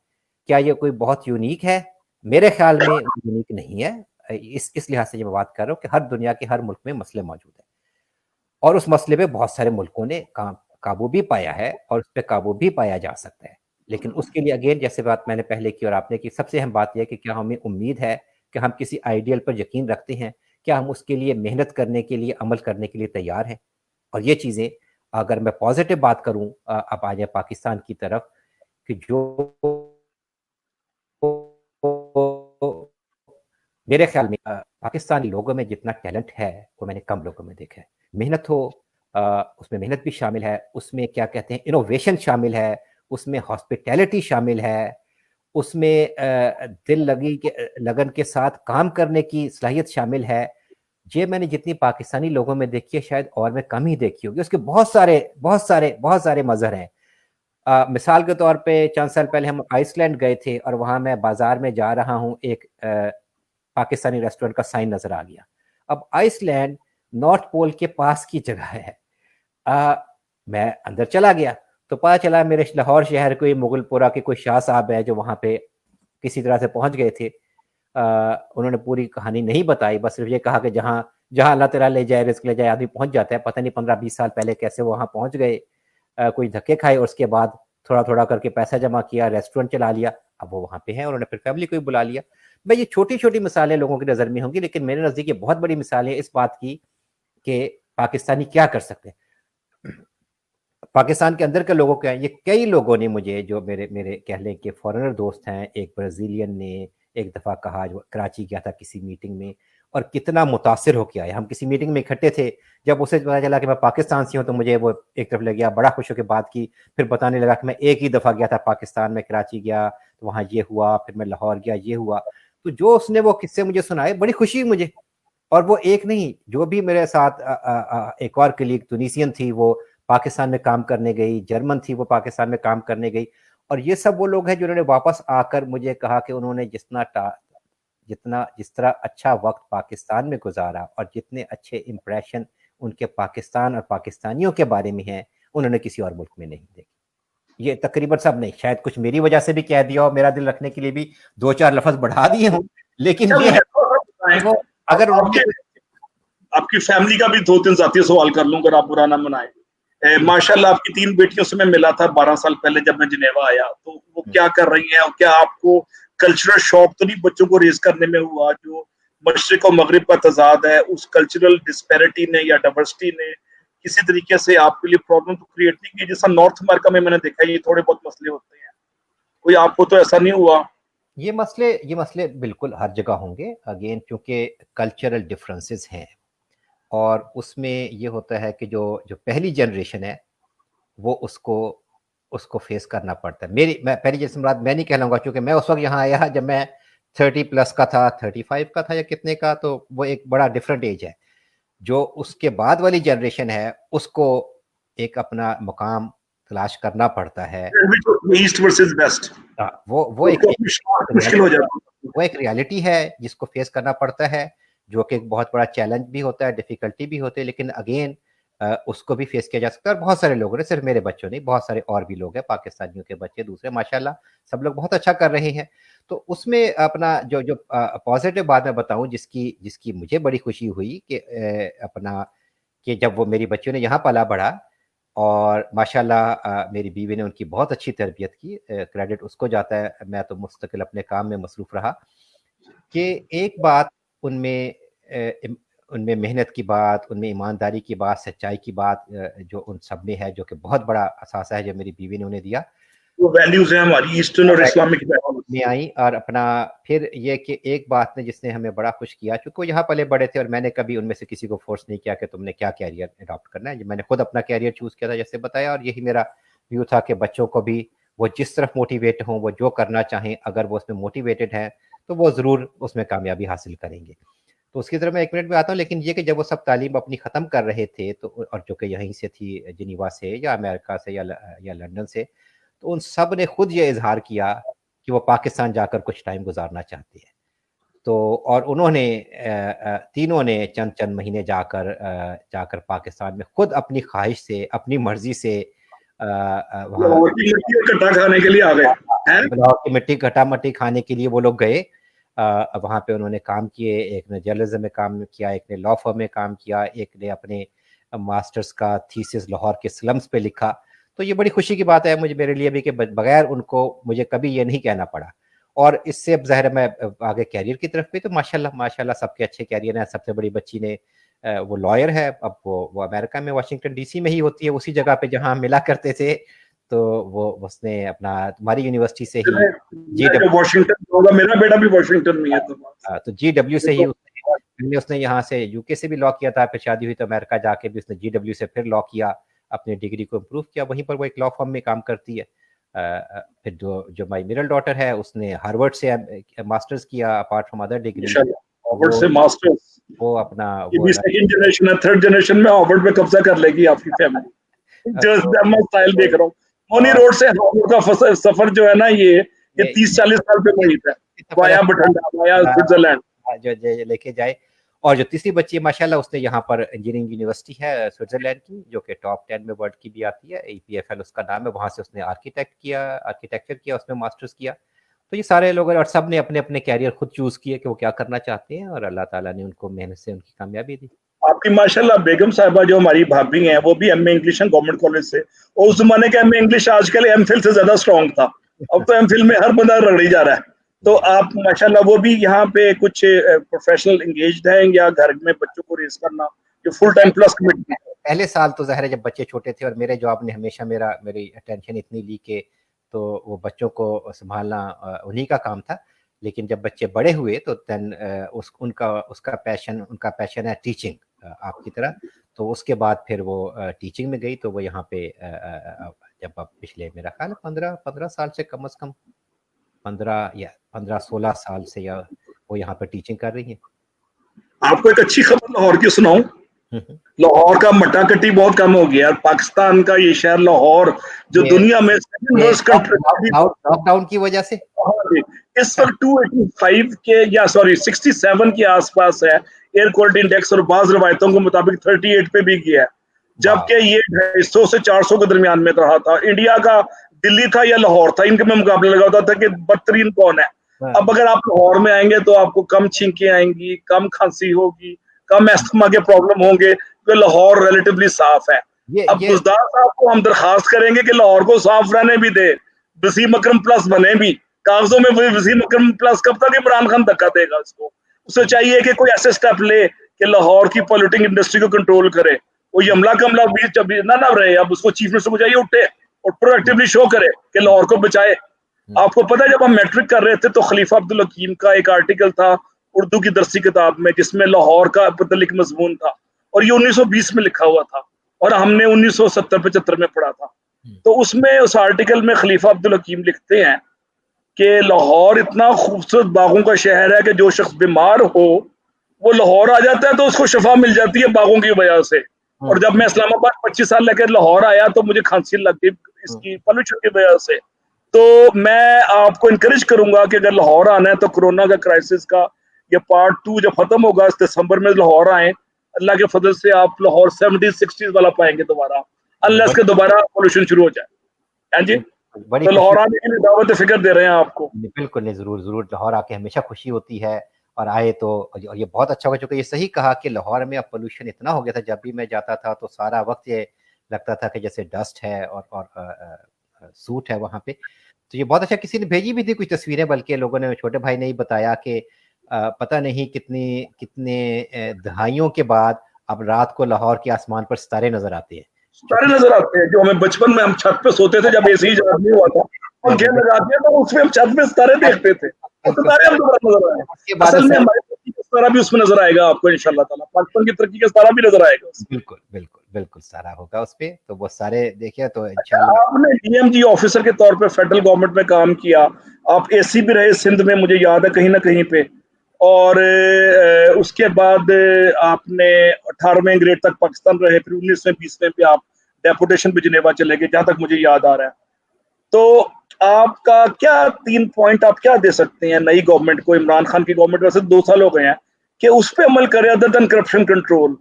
[SPEAKER 2] क्या ये कोई बहुत यूनिक है? मेरे ख्याल में यूनिक नहीं है। इस लिहाज से ये मैं बात कर रहा हूँ कि हर दुनिया के हर मुल्क में मसले मौजूद हैं और उस मसले पे बहुत सारे मुल्कों ने काबू भी पाया है और उस पे काबू भी पाया जा सकता है। लेकिन उसके लिए अगेन जैसे बात मैंने पहले की और आपने की, सबसे अहम बात ये है कि क्या हमें उम्मीद है कि हम किसी आइडियल पर यकीन रखते हैं? क्या हम उसके लिए मेहनत करने के लिए, अमल करने के लिए तैयार हैं? और ये चीज़ें अगर मैं पॉज़िटिव बात करूँ अब आ जाए पाकिस्तान की तरफ कि जो मेरे ख्याल में पाकिस्तानी लोगों में जितना टैलेंट है, वो मैंने कम लोगों में देखा है। मेहनत हो उसमें मेहनत भी शामिल है, उसमें क्या कहते हैं इनोवेशन शामिल है, उसमें हॉस्पिटैलिटी शामिल है, उसमें दिल लगन के साथ काम करने की सलाहियत शामिल है। ये मैंने जितनी पाकिस्तानी लोगों में देखी है शायद और मैं कम ही देखी होगी। उसके बहुत सारे मज़हर हैं। मिसाल के तौर पे चंद साल पहले हम आइसलैंड गए थे और वहाँ मैं बाज़ार में जा रहा हूँ, एक पाकिस्तानी रेस्टोरेंट का साइन नज़र आ गया। अब आइसलैंड नॉर्थ पोल के पास की जगह है। मैं अंदर चला गया तो पता चला मेरे लाहौर शहर कोई मुगलपुरा के कोई शाह साहब है जो वहाँ पे किसी तरह से पहुँच गए थे। उन्होंने पूरी कहानी नहीं बताई, बस सिर्फ ये कहा कि जहाँ जहाँ अल्लाह ताला ले जाए, रिज़्क ले जाए, आदमी पहुँच जाता है। पता नहीं 15-20 साल पहले कैसे वो वहाँ पहुँच गए। कोई धक्के खाए और उसके बाद थोड़ा-थोड़ा करके पैसा जमा किया, रेस्टोरेंट चला लिया। अब वो वहाँ पे हैं, उन्होंने फिर फैमिली को भी बुला लिया। भाई ये छोटी-छोटी मिसालें लोगों की नज़र में होंगी, लेकिन मेरे नज़दीक ये बहुत बड़ी मिसाल है इस बात की कि पाकिस्तानी क्या कर सकते हैं। पाकिस्तान के अंदर के लोगों क्या है, ये कई लोगों ने मुझे जो मेरे मेरे कह लें कि फॉरेनर दोस्त हैं, एक ब्राज़ीलियन ने एक दफ़ा कहा जो कराची गया था किसी मीटिंग में और कितना मुतासिर होके आया। हम किसी मीटिंग में इकट्ठे थे, जब उसे पता चला कि मैं पाकिस्तान से हूँ तो मुझे वो एक तरफ ले गया, बड़ा खुश होके बात की, फिर बताने लगा कि मैं एक ही दफ़ा गया था पाकिस्तान में, कराची गया, तो वहाँ ये हुआ, फिर मैं लाहौर गया, ये हुआ। तो जो उसने वो किस्से मुझे सुनाए, बड़ी खुशी हुई मुझे। और वो एक नहीं, जो भी मेरे साथ एक और कलीग तुनीसियन थी, वो पाकिस्तान में काम करने गई, जर्मन थी, वो पाकिस्तान में काम करने गई और ये सब वो लोग हैं जिन्होंने वापस आकर मुझे कहा कि उन्होंने जिस तरह अच्छा वक़्त पाकिस्तान में गुज़ारा और जितने अच्छे इम्प्रेशन उनके पाकिस्तान और पाकिस्तानियों के बारे में हैं, उन्होंने किसी और मुल्क में नहीं देखे। ये तकरीबन सब नहीं, शायद कुछ मेरी वजह से भी कह दिया हो, मेरा दिल रखने के लिए भी 2-4 लफ़्ज़ बढ़ा दिए हों, लेकिन ये है कि वो अगर उन्होंने
[SPEAKER 1] आपकी फैमिली का भी 2-3 ज़ाती सवाल कर लूँ, अगर आप बुरा ना मनाएं। माशाल्लाह आपकी 3 बेटियों से मैं मिला था 12 साल पहले जब मैं जिनेवा आया, तो वो क्या कर रही हैं और क्या आपको कल्चरल शॉक तो नहीं बच्चों को रेज़ करने में हुआ, जो मशरिक और मगरिब का तज़ाद है, उस कल्चरल डिस्पैरिटी ने या डाइवर्सिटी ने किसी तरीके से आपके लिए प्रॉब्लम तो क्रिएट नहीं की? जैसा नॉर्थ अमेरिका में मैंने देखा है, ये थोड़े बहुत मसले होते हैं। कोई आपको तो ऐसा नहीं हुआ?
[SPEAKER 2] ये मसले बिल्कुल हर जगह होंगे, अगेन क्योंकि कल्चरल डिफरेंसेस हैं और उसमें ये होता है कि जो जो पहली जनरेशन है वो उसको उसको फेस करना पड़ता है। मैं पहली जनरेशन बात मैं नहीं कहलाऊँगा क्योंकि मैं उस वक़्त यहाँ आया जब मैं 30 प्लस का था, 35 का था या कितने का, तो वो एक बड़ा डिफरेंट एज है। जो उसके बाद वाली जनरेशन है उसको एक अपना मुकाम तलाश करना पड़ता है।
[SPEAKER 1] ईस्ट वर्सेस वेस्ट,
[SPEAKER 2] वो एक
[SPEAKER 1] उसको अपनी शनाख्त मुश्किल हो जाती है।
[SPEAKER 2] वो एक रियलिटी है जिसको फेस करना पड़ता है, जो कि एक बहुत बड़ा चैलेंज भी होता है, डिफ़िकल्टी भी होती है, लेकिन अगेन उसको भी फेस किया जा सकता है और बहुत सारे लोगों ने, सिर्फ मेरे बच्चों नहीं, बहुत सारे और भी लोग हैं, पाकिस्तानियों के बच्चे दूसरे माशाल्लाह सब लोग बहुत अच्छा कर रहे हैं। तो उसमें अपना जो जो पॉज़िटिव बात मैं बताऊँ जिसकी जिसकी मुझे बड़ी खुशी हुई कि अपना कि जब वो मेरी बच्चियों ने यहाँ पला-बढ़ा और माशाल्लाह मेरी बीवी ने उनकी बहुत अच्छी तरबियत की, क्रेडिट उसको जाता है, मैं तो मुस्तकिल अपने काम में मसरूफ़ रहा। कि एक बात उनमें उनमें मेहनत की बात, उनमें ईमानदारी की बात, सच्चाई की बात जो उन सब में है, जो कि बहुत बड़ा असासा है जो मेरी बीवी ने उन्हें दिया।
[SPEAKER 1] वो वैल्यूज़ हैं हमारी ईस्टर्न और इस्लामिक वैल्यूज़।
[SPEAKER 2] में आई और अपना फिर ये कि एक बात ने जिसने हमें बड़ा खुश किया, चूँकि वो यहाँ पले-बड़े थे और मैंने कभी उनमें से किसी को फ़ोर्स नहीं किया कि तुमने क्या करियर एडॉप्ट करना है। मैंने खुद अपना करियर चूज़ किया था जैसे बताया और यही मेरा व्यू था कि बच्चों को भी वो जिस तरफ मोटिवेट हों, वो जो करना चाहें, अगर वो उसमें मोटिवेटेड हैं, तो वो ज़रूर उसमें कामयाबी हासिल करेंगे। तो उसकी तरफ मैं 1 मिनट में आता हूँ, लेकिन ये कि जब वो सब तालीम अपनी ख़त्म कर रहे थे तो और जो कि यहीं से थी जिनेवा से या अमेरिका से या लंदन से, तो उन सब ने खुद ये इज़हार किया कि वो पाकिस्तान जाकर कुछ टाइम गुज़ारना चाहते हैं। तो और उन्होंने तीनों ने चंद चंद महीने जाकर पाकिस्तान में खुद अपनी ख्वाहिश से, अपनी मर्जी से वहाँ
[SPEAKER 1] लाहौर की मिट्टी और कट्टा खाने के लिए आ गए हैं।
[SPEAKER 2] लाहौर की मिट्टी, कटा मट्टी खाने के लिए वो लोग गए। वहाँ पे उन्होंने काम किए, एक ने जर्नलिज्म में काम किया, एक ने लॉ फर्म में काम किया, एक ने अपने मास्टर्स का थीसिस लाहौर के स्लम्स पे लिखा। तो ये बड़ी खुशी की बात है मुझे, मेरे लिए भी, कि बगैर उनको मुझे कभी ये नहीं कहना पड़ा। और इससे अब ज़ाहिर है मैं आगे कैरियर की तरफ भी, तो माशाल्लाह माशाल्लाह सबके अच्छे कैरियर हैं। सबसे बड़ी बच्ची ने वो लॉयर है, अब वो अमेरिका में वाशिंगटन डीसी में ही होती है, उसी जगह पे जहाँ हम मिला करते थे। तो वो उसने अपना तुम्हारी यूनिवर्सिटी से ही
[SPEAKER 1] जो वाशिंगटन होगा, मेरा बेटा भी वाशिंगटन में है।
[SPEAKER 2] तो GW से ही उसने यहाँ से यूके से भी लॉ किया था, फिर शादी हुई तो अमेरिका जाके भी उसने GW से फिर लॉ किया, अपनी डिग्री को इम्प्रूव किया। वहीं पर वो एक लॉ फर्म में काम करती है। फिर जो माई मिडिल डॉटर है उसने हार्वर्ड से मास्टर्स किया, apart from other degree.
[SPEAKER 1] Harvard से मास्टर्स,
[SPEAKER 2] वो अपना
[SPEAKER 1] ये भी सेकंड जनरेशन है, थर्ड जनरेशन में हार्वर्ड पे कब्जा कर लेगी आपकी फैमिली। जो मैं स्टाइल देख रहा हूँ, मोनी रोड से हार्वर्ड का सफर जो है ना, ये 30-40 साल पे मुहित है, वाया बठिंडा, वाया स्विट्जरलैंड
[SPEAKER 2] जो लेके जाए। और जो तीसरी बच्ची है माशाल्लाह, उसने यहाँ पर इंजीनियरिंग यूनिवर्सिटी है स्विट्जरलैंड की, जो कि टॉप 10 में वर्ल्ड की भी आती है, EPFL उसका नाम है। वहाँ से उसने आर्किटेक्चर किया, उसमें मास्टर्स किया। तो ये सारे लोग, और सब ने अपने अपने कैरियर खुद चूज किए कि वो क्या करना चाहते हैं, और अल्लाह ताला ने उनको मेहनत से उनकी कामयाबी दी।
[SPEAKER 1] आपकी माशाल्लाह बेगम साहिबा जो हमारी भाभी हैं, वो भी MA इंग्लिश है गवर्नमेंट कॉलेज से, और उस जमाने का MA इंग्लिश आजकल MPhil से ज्यादा स्ट्रॉन्ग था। अब तो MPhil में हर बंदा रगड़ी जा रहा है। तो आप माशाल्लाह वो भी यहाँ पे कुछ प्रोफेशनल एंगेज्ड हैं, या घर में बच्चों को रेस करना जो फुल टाइम प्लस कमिटमेंट?
[SPEAKER 2] पहले साल तो ज़ाहिर है जब बच्चे छोटे थे, और मेरे जॉब ने हमेशा मेरी अटेंशन इतनी ली कि तो वो बच्चों को संभालना उन्हीं का काम था। लेकिन जब बच्चे बड़े हुए तो देन उनका पैशन है टीचिंग, आपकी तरह। तो उसके बाद फिर वो टीचिंग में गई। तो वो यहाँ पे जब अब पिछले मेरा ख्याल 15 साल से कम से कम 15-16 साल से या वो यहाँ पर टीचिंग कर रही है।
[SPEAKER 1] आपको एक अच्छी खबर लाहौर की सुनाऊं? लाहौर का मट्टा कट्टी बहुत कम हो गया। पाकिस्तान का ये शहर लाहौर, जो दुनिया में
[SPEAKER 2] लॉकडाउन की वजह से
[SPEAKER 1] इस वक्त 285 के या 67 के आसपास है एयर क्वालिटी इंडेक्स, और बाज रवायतों के मुताबिक 38 पे भी गया है, जबकि ये 250 से 400 के दरमियान में रहा था। इंडिया का दिल्ली था या लाहौर था, इनके में मुकाबला लगा होता था कि बदतरीन कौन है। अब अगर आप लाहौर में आएंगे तो आपको कम छींकें आएंगी, कम खांसी होगी, कम एस्थमा के प्रॉब्लम होंगे, तो लाहौर रिलेटिवली साफ है। अब गुजदार साहब को हम दरखास्त करेंगे कि लाहौर को साफ रहने भी दे, वसीम अकरम प्लस बने भी। कागजों में वसीम अकरम प्लस कब तक इमरान खान धक्का देगा उसको? उसे चाहिए कि कोई ऐसे स्टेप ले कि लाहौर की पॉलिटिक इंडस्ट्री को कंट्रोल करे। वो यमला कमला बीच ना रहे। अब उसको चीफ मिनिस्टर को चाहिए उठे और प्रोएक्टिवली शो करे कि लाहौर को बचाए। आपको पता है जब हम मैट्रिक कर रहे थे तो खलीफा अब्दुल हकीम का एक आर्टिकल था उर्दू की दरसी किताब में, जिसमें लाहौर का मुतल्लिक मजमून था, और ये 1920 में लिखा हुआ था, और हमने 1970-75 में पढ़ा था। तो उसमें उस आर्टिकल में खलीफा अब्दुल हकीम लिखते हैं कि लाहौर इतना खूबसूरत बागों का शहर है कि जो शख्स बीमार हो वो लाहौर आ जाता है तो उसको शफा मिल जाती है बागों की वजह से। और जब मैं इस्लामाबाद 25 साल लेकर लाहौर आया तो मुझे खांसी लग गई इसकी पॉल्यूशन की वजह से। तो मैं आपको इनकरेज करूंगा कि अगर लाहौर आना है तो कोरोना का क्राइसिस का ये पार्ट 2 जब खत्म होगा इस दिसंबर में लाहौर आए, अल्लाह के फजल से आप लाहौर 70-60 वाला पाएंगे दोबारा, अनलेस के दोबारा पॉल्यूशन शुरू हो जाए। हाँ जी, तो लाहौर आने के लिए दावत फिक्र दे रहे हैं आपको।
[SPEAKER 2] बिल्कुल नहीं, जरूर लाहौर आके हमेशा खुशी होती है, और आए तो, और ये बहुत अच्छा हो चुका है। ये सही कहा कि लाहौर में अब पोल्यूशन इतना हो गया था, जब भी मैं जाता था तो सारा वक्त ये लगता था कि जैसे डस्ट है और सूट है वहाँ पे। तो ये बहुत अच्छा, किसी ने भेजी भी थी कुछ तस्वीरें, बल्कि लोगों ने, छोटे भाई ने ही बताया कि पता नहीं कितने दहाइयों के बाद अब रात को लाहौर के आसमान पर सितारे नजर आते हैं।
[SPEAKER 1] सितारे नजर आते हैं जो हमें बचपन में हम छत पे सोते थे, जब एसी नहीं हुआ था, पंखे लगा दिए तो उसमें हम छत पे सितारे देखते थे, सितारे हम दोबारा नजर आए। असल में हमारी तरक्की का सितारा भी उसमें नजर आएगा आपको इंशाल्लाह ताला, पाकिस्तान की तरक्की का सितारा भी नजर आएगा।
[SPEAKER 2] बिल्कुल सितारा होगा उस पे, तो वो सारे देखिए तो इंशाल्लाह।
[SPEAKER 1] आपने DMG ऑफिसर के तौर पे फेडरल गवर्नमेंट में काम किया, आप AC भी रहे सिंध में, मुझे याद है कहीं ना कहीं पे, और उसके बाद आपने 18वें ग्रेड तक पाकिस्तान रहे, फिर 19वें 20वें पे आप डेपुटेशन पे जिनेवा चले गए, जहां तक मुझे याद आ रहा है। तो आपका क्या 3 पॉइंट आप क्या दे सकते हैं नई गवर्नमेंट को? इमरान खान की गवर्नमेंट वैसे 2 साल हो गए हैं कि उस पे अमल करे अदर देन करप्शन कंट्रोल।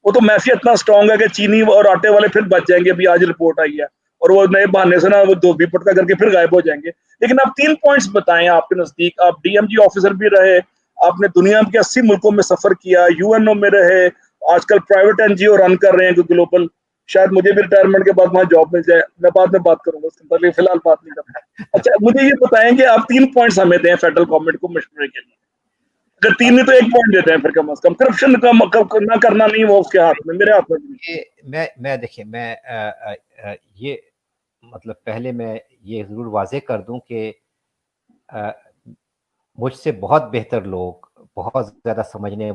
[SPEAKER 1] वो तो मैफिया इतना स्ट्रांग है कि चीनी और आटे वाले फिर बच जाएंगे। अभी आज रिपोर्ट आई है और वो नए बहाने से ना वो धोबी पटका करके फिर गायब हो जाएंगे। लेकिन आप 3 पॉइंट्स बताएं आपके नजदीक। आप डीएमजी ऑफिसर भी रहे, आपने दुनिया के 80 मुल्कों में सफर किया, यूएनओ में रहे, आजकल प्राइवेट एनजीओ रन कर रहे हैं ग्लोबल। शायद मुझे भी रिटायरमेंट के बाद वहां जॉब मिल जाए, मैं बाद में बात करूंगा उसके बारे में, फिलहाल बात नहीं करना। अच्छा, मुझे ये बताएंगे आप 3 पॉइंट्स हमें दें फेडरल गवर्नमेंट को मशवरे के लिए। अगर 3 नहीं तो 1 पॉइंट देते हैं फिर कम से कम। करप्शन का ना करना नहीं वो उसके हाथ में, मेरे हाथ में नहीं।
[SPEAKER 2] ये मैं देखिए मैं ये मतलब पहले मैं ये जरूर वाजे कर दूं कि मुझसे बहुत बेहतर लोग, बहुत ज्यादा समझने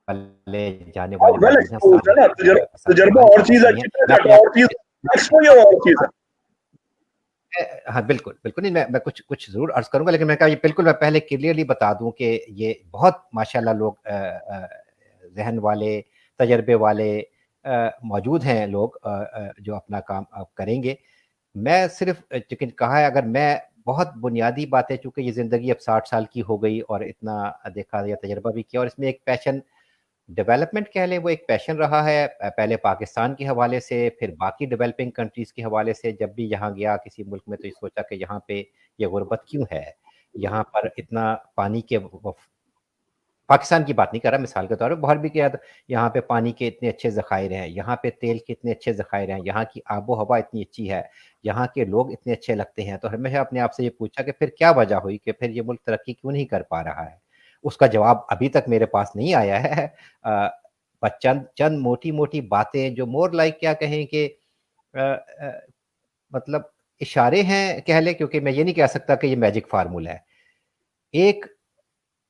[SPEAKER 2] वाले जाने वाले
[SPEAKER 1] वेल
[SPEAKER 2] मौजूद हैं
[SPEAKER 1] एक्सपोज्ड है ना, तजुर्बा और चीज है, चिट्ठा और चीज, एक्सपोजर और चीज है।
[SPEAKER 2] हाँ बिल्कुल बिल्कुल नहीं, मैं कुछ कुछ जरूर अर्ज करूंगा, लेकिन मैं कहा ये बिल्कुल मैं पहले क्लियरली बता दूं कि ये बहुत माशाल्लाह लोग जहन वाले, तजर्बे वाले मौजूद हैं लोग जो अपना काम अब करेंगे। मैं सिर्फ लेकिन कहा है अगर मैं बहुत बुनियादी बातें, चूंकि ये ज़िंदगी अब 60 साल की हो गई और इतना देखा या तजर्बा भी किया, और इसमें एक पैशन डेवलपमेंट कह लें, वो एक पैशन रहा है पहले पाकिस्तान के हवाले से, फिर बाकी डेवलपिंग कंट्रीज़ के हवाले से। जब भी यहाँ गया किसी मुल्क में तो ये सोचा कि यहाँ पे ये गुर्बत क्यों है, यहाँ पर इतना पानी के पाकिस्तान की बात नहीं कर रहा, मिसाल के तौर पर बाहर भी किया था, यहाँ पे पानी के इतने अच्छे ज़खायर हैं, यहाँ पे तेल के इतने अच्छे ज़खायर हैं, यहाँ की आबो हवा इतनी अच्छी है, यहाँ के लोग इतने अच्छे लगते हैं। तो हमेशा अपने आप से ये पूछा कि फिर क्या वजह हुई कि फिर ये मुल्क तरक्की क्यों नहीं कर पा रहा है। उसका जवाब अभी तक मेरे पास नहीं आया है। बस चंद चंद मोटी मोटी बातें जो मोर लाइक क्या कहें कि मतलब इशारे हैं कह लें, क्योंकि मैं ये नहीं कह सकता कि ये मैजिक फार्मूला है। एक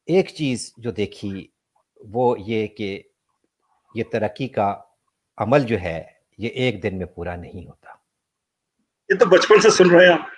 [SPEAKER 2] एक चीज़ जो देखी वो ये कि ये तरक्की का अमल जो है ये एक दिन में पूरा नहीं होता।
[SPEAKER 1] ये तो बचपन से सुन रहे हैं आप।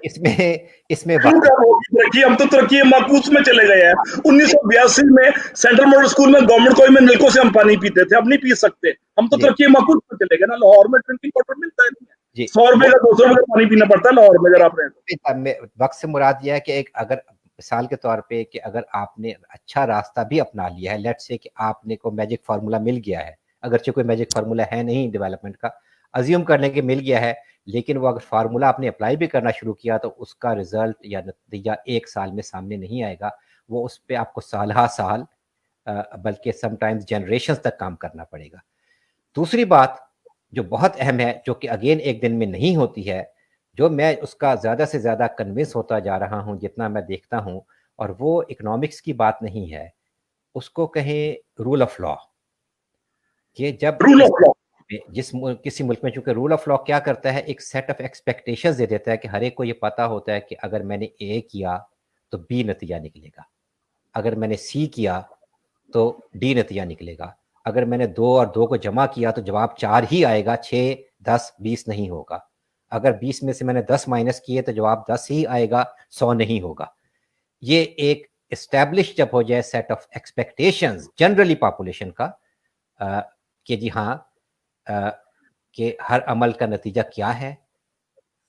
[SPEAKER 2] इसमें
[SPEAKER 1] तरक्की, हम तो तरक्की माकूस में चले गए हैं। 1982 में सेंट्रल मॉडल स्कूल में गवर्नमेंट कॉलेज में नलकों से हम पानी पीते थे, अब नहीं पी सकते। हम तो तरक्की माकूस में चले गए ना। लाहौर में ड्रिंकिंग वाटर मिलता नहीं है, 100 रुपए का 200 रुपए का पानी पीना पड़ता है लाहौर में अगर आप रहे।
[SPEAKER 2] वक्त से मुराद यह है कि एक अगर मिसाल के तौर पे कि अगर आपने अच्छा रास्ता भी अपना लिया है, लेट्स से कि आपने को मैजिक फार्मूला मिल गया है, अगरचे कोई मैजिक फार्मूला है नहीं डेवलपमेंट का, अज्यूम करने के मिल गया है, लेकिन वो अगर फार्मूला आपने अप्लाई भी करना शुरू किया तो उसका रिजल्ट या नतीजा 1 साल में सामने नहीं आएगा। वो उस पर आपको साल बल्कि समटाइम्स जनरेशंस तक काम करना पड़ेगा। दूसरी बात जो बहुत अहम है, जो कि अगेन एक दिन में नहीं होती है, जो मैं उसका ज़्यादा से ज़्यादा कन्विंस होता जा रहा हूँ जितना मैं देखता हूँ, और वो इकोनॉमिक्स की बात नहीं है, उसको कहें रूल ऑफ लॉ। कि जब
[SPEAKER 1] रूल ऑफ लॉ
[SPEAKER 2] किसी मुल्क में, चूंकि रूल ऑफ लॉ क्या करता है, एक सेट ऑफ एक्सपेक्टेशंस दे देता है कि हर एक को ये पता होता है कि अगर मैंने ए किया तो बी नतीजा निकलेगा, अगर मैंने सी किया तो डी नतीजा निकलेगा, अगर मैंने 2 और 2 को जमा किया तो जवाब 4 ही आएगा, 6, 10, 20 नहीं होगा, अगर 20 में से मैंने 10 माइनस किए तो जवाब 10 ही आएगा, 100 नहीं होगा। ये एक एस्टैब्लिश जब हो जाए set of expectations generally population का कि जी हाँ कि हर अमल का नतीजा क्या है,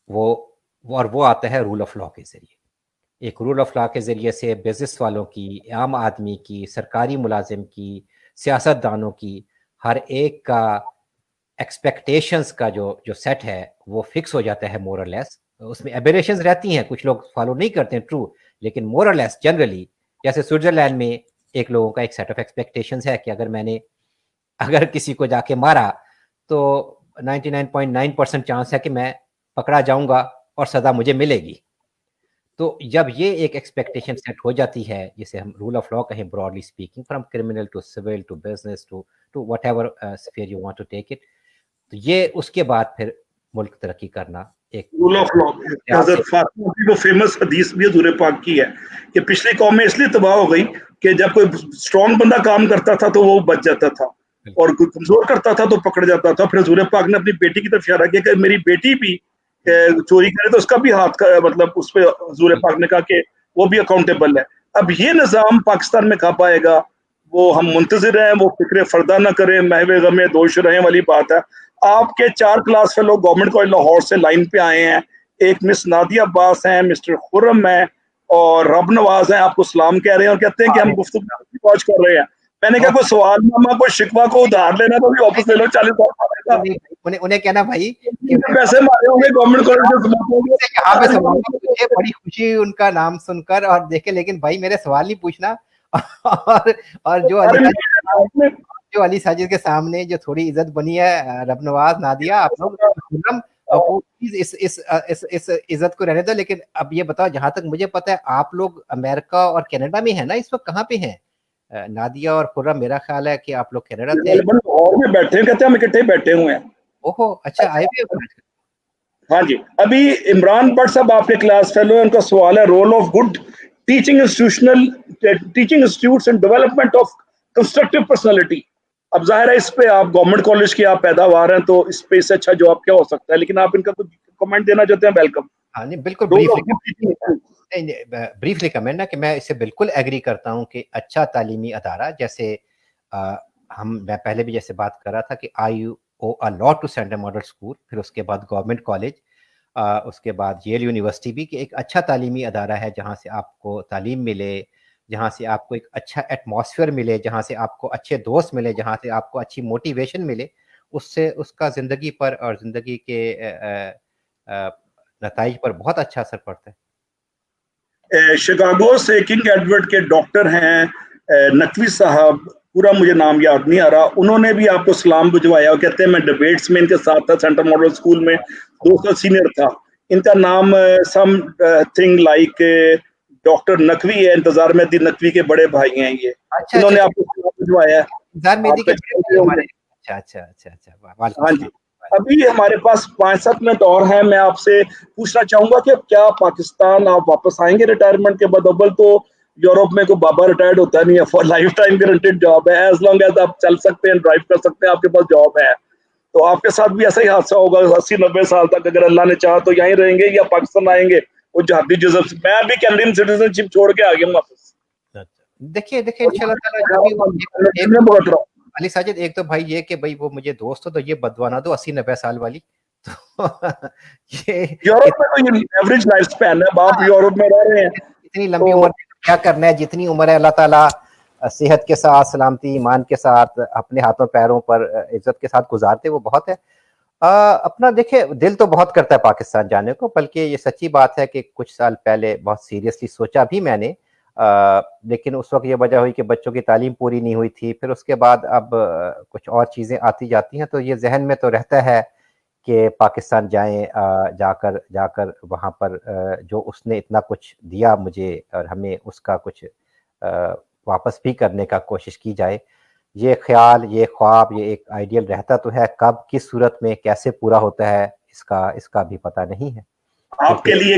[SPEAKER 2] वो आता है रूल ऑफ लॉ के ज़रिए। एक रूल ऑफ लॉ के ज़रिए से बिज़नेस वालों की, आम आदमी की, सरकारी मुलाजिम की, सियासतदानों की, हर एक का एक्सपेक्टेशंस का जो सेट है वो फिक्स हो जाता है मोर और लेस। उसमें एबरेशंस रहती हैं, कुछ लोग फॉलो नहीं करते हैं, ट्रू, लेकिन मोर और लेस जनरली, जैसे स्विट्जरलैंड में एक लोगों का एक सेट ऑफ एक्सपेक्टेशंस है कि अगर किसी को जाके मारा तो 99.9% चांस है कि मैं पकड़ा जाऊंगा और सज़ा मुझे मिलेगी। तो जब ये एक एक्सपेक्टेशन सेट हो जाती है, जिसे हम रूल ऑफ लॉ कहें broadly speaking, from criminal to civil to business to whatever sphere you want to take it, तो ये उसके बाद फिर मुल्क तरक्की करना एक
[SPEAKER 1] रूल ऑफ लॉ। हज़रत फातिमा की वो फेमस हदीस भी हुज़ूर पाक की है कि पिछली कौमें इसलिए तबाह हो गई कि जब कोई स्ट्रॉन्ग बंदा काम करता था तो वो बच जाता था, और कोई कमजोर करता था तो पकड़ जाता था। फिर हुज़ूर पाक ने अपनी बेटी की तरफ इशारा किया कि मेरी बेटी भी चोरी करे तो उसका भी हाथ का मतलब उस पर हुज़ूर पाक ने कहा कि वो भी अकाउंटेबल है। अब ये निज़ाम पाकिस्तान में कब आएगा, वो हम मुंतजिर हैं, वो फिक्र फर्दा न करें, महवे गमे दोष रहें वाली बात है। आपके 4 class fellow government college Lahore से लाइन पे आए हैं। एक मिस नादिया अब्बास हैं, मिस्टर खुर्रम है और रब नवाज हैं, आपको सलाम कह रहे हैं और कहते हैं कि हम गुफ्तगू वॉच कर रहे हैं। मैंने कहा कोई सवाल नामा, कोई शिकवा को उधार लेना तो भी वापस ले लो, 40,000
[SPEAKER 2] उन्हें उन्हें कहना भाई कि
[SPEAKER 1] पैसे मारे होंगे गवर्नमेंट कॉलेज के।
[SPEAKER 2] यहाँ पे मुझे बड़ी खुशी उनका नाम सुनकर और देखे, लेकिन भाई मेरे सवाल नहीं पूछना। और जो अली साजिद के सामने जो थोड़ी इज्जत बनी है रब नवाज नादिया, आप लोग इस इज्जत को रहने दो। लेकिन अब ये बताओ, जहां तक मुझे पता है आप लोग अमेरिका और कनाडा में है ना इस वक्त, कहाँ पे हैं नादिया और खुर्रम? मेरा ख्याल है कि आप लोग कनाडा थे।
[SPEAKER 1] और में बैठे हैं, कहते हैं हम इकट्ठे बैठे हुए हैं।
[SPEAKER 2] ओहो, अच्छा, आए हुए।
[SPEAKER 1] हाँ जी, अभी इमरान भट्ट साहब आपके क्लास फेलो हैं, उनका सवाल है role of good teaching institutes and development of constructive personality. अब जाहिर है इस पे आप गवर्नमेंट कॉलेज की आप पैदावार हैं, तो इस पे इससे अच्छा जवाब क्या हो सकता है, लेकिन आप इनका कुछ कमेंट देना चाहते हैं, वेलकम।
[SPEAKER 2] हाँ नहीं, बिल्कुल ब्रीफली कमेंट ना कि मैं इससे बिल्कुल एग्री करता हूँ कि अच्छा तालीमी अदारा, जैसे मैं पहले भी जैसे बात कर रहा था कि I owe a lot to Central Model School, फिर उसके बाद गवर्नमेंट कॉलेज, उसके बाद येल यूनिवर्सिटी भी, कि एक अच्छा तालीमी अदारा है जहाँ से आपको तालीम मिले, जहाँ से आपको एक अच्छा एटमॉस्फेयर मिले, जहाँ से आपको अच्छे दोस्त मिले, जहाँ से आपको अच्छी मोटिवेशन मिले। उससे उसका ज़िंदगी पर और ज़िंदगी के नताइज पर बहुत अच्छा असर पड़ता है।
[SPEAKER 1] शिकागो से किंग एडवर्ड के डॉक्टर हैं नकवी साहब, पूरा मुझे नाम याद नहीं आ रहा, उन्होंने भी आपको सलाम भिजवाया और कहते हैं मैं डिबेट्स में इनके साथ था, सेंट्रल मॉडल स्कूल में 2 साल सीनियर था। इनका नाम सम थिंग लाइक डॉक्टर नकवी है, इंतजार मेहदी नकवी के बड़े भाई हैं ये।
[SPEAKER 2] अच्छा,
[SPEAKER 1] इन्होंने आपको सलाम भिजवाया है।
[SPEAKER 2] अच्छा।
[SPEAKER 1] हाँ जी, अभी हमारे पास 5-7 मिनट और हैं। मैं आपसे पूछना चाहूंगा कि क्या पाकिस्तान आप वापस आएंगे रिटायरमेंट के बाद? अव्वल तो यूरोप में कोई बाबा रिटायर्ड होता नहीं है, for life time guaranteed job है, एज लॉन्ग एज आप चल सकते हैं, ड्राइव कर सकते हैं, आपके पास जॉब है। तो आपके साथ भी ऐसा ही हादसा होगा 80-90 साल तक, अगर अल्लाह ने चाहा तो यहीं रहेंगे या पाकिस्तान आएंगे? वो जहादी जज़ब से मैं भी कैनेडियन सिटीजनशिप छोड़ के आ गया हूँ वापस।
[SPEAKER 2] देखिए इंशाल्लाह अली साजिद, एक तो भाई ये कि भाई वो मुझे दोस्त हो तो ये बदवा ना दो 80-90 साल वाली। तो ये
[SPEAKER 1] यूरोप में तो ये एवरेज लाइफ स्पैन है, आप यूरोप में रह रहे हैं,
[SPEAKER 2] इतनी लंबी उम्र क्या करना है? जितनी उम्र है अल्लाह ताला सेहत के साथ, सलामती, ईमान के साथ, अपने हाथों पैरों पर इज्जत के साथ गुजारते, वो बहुत है। अपना देखिए, दिल तो बहुत करता है पाकिस्तान जाने को, बल्कि ये सच्ची बात है कि कुछ साल पहले बहुत सीरियसली सोचा भी मैंने, लेकिन उस वक्त ये वजह हुई कि बच्चों की तालीम पूरी नहीं हुई थी। फिर उसके बाद अब कुछ और चीज़ें आती जाती हैं, तो ये जहन में तो रहता है कि पाकिस्तान जाएं, जाकर वहाँ पर जो उसने इतना कुछ दिया मुझे और हमें, उसका कुछ वापस भी करने का कोशिश की जाए। ये ख्याल, ये ख्वाब, ये एक आइडियल रहता तो है, कब किस सूरत में कैसे पूरा होता है इसका भी पता नहीं है।
[SPEAKER 1] आपके लिए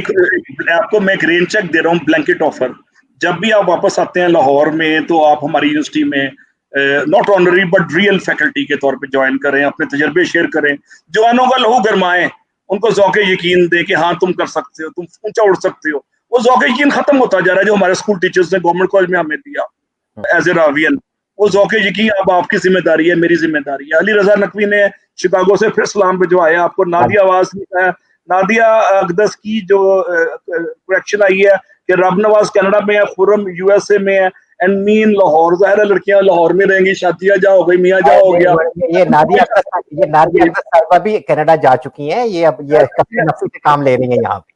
[SPEAKER 1] आपको मैं एक रेन चेक दे रहा हूँ, ब्लैंकेट ऑफर। जब भी आप वापस आते हैं लाहौर में, तो आप हमारी यूनिवर्सिटी में not honorary but real faculty के तौर पे ज्वाइन करें, अपने तजर्बे शेयर करें, जवानों का लहू गरमाएं, उनको ज़ौक़े यकीन दें कि हाँ तुम कर सकते हो, तुम ऊंचा उड़ सकते हो। वो ज़ौक़े यकीन खत्म होता जा रहा है जो हमारे स्कूल टीचर्स ने गवर्नमेंट कॉलेज में हमें दिया एज ए रावियन। वो ज़ौक़े यकीन अब आपकी जिम्मेदारी है, मेरी जिम्मेदारी है। अली रजा नकवी ने शिकागो से फिर सलाम भिजवाया आपको। नादिया आवाज नादिया अकदस की जो करेक्शन आई है कि रब नवाज कनाडा में है, खुर्रम यूएसए में है, एंड मीन लाहौर। ज़ाहिर है लड़कियां लाहौर में रहेंगी, शादियां जा हो गई, मियाँ जा हो गया।
[SPEAKER 2] ये नादिया अकदस साहिबा भी कनाडा जा चुकी हैं, ये अब ये नफसी से काम ले रही हैं यहाँ पे।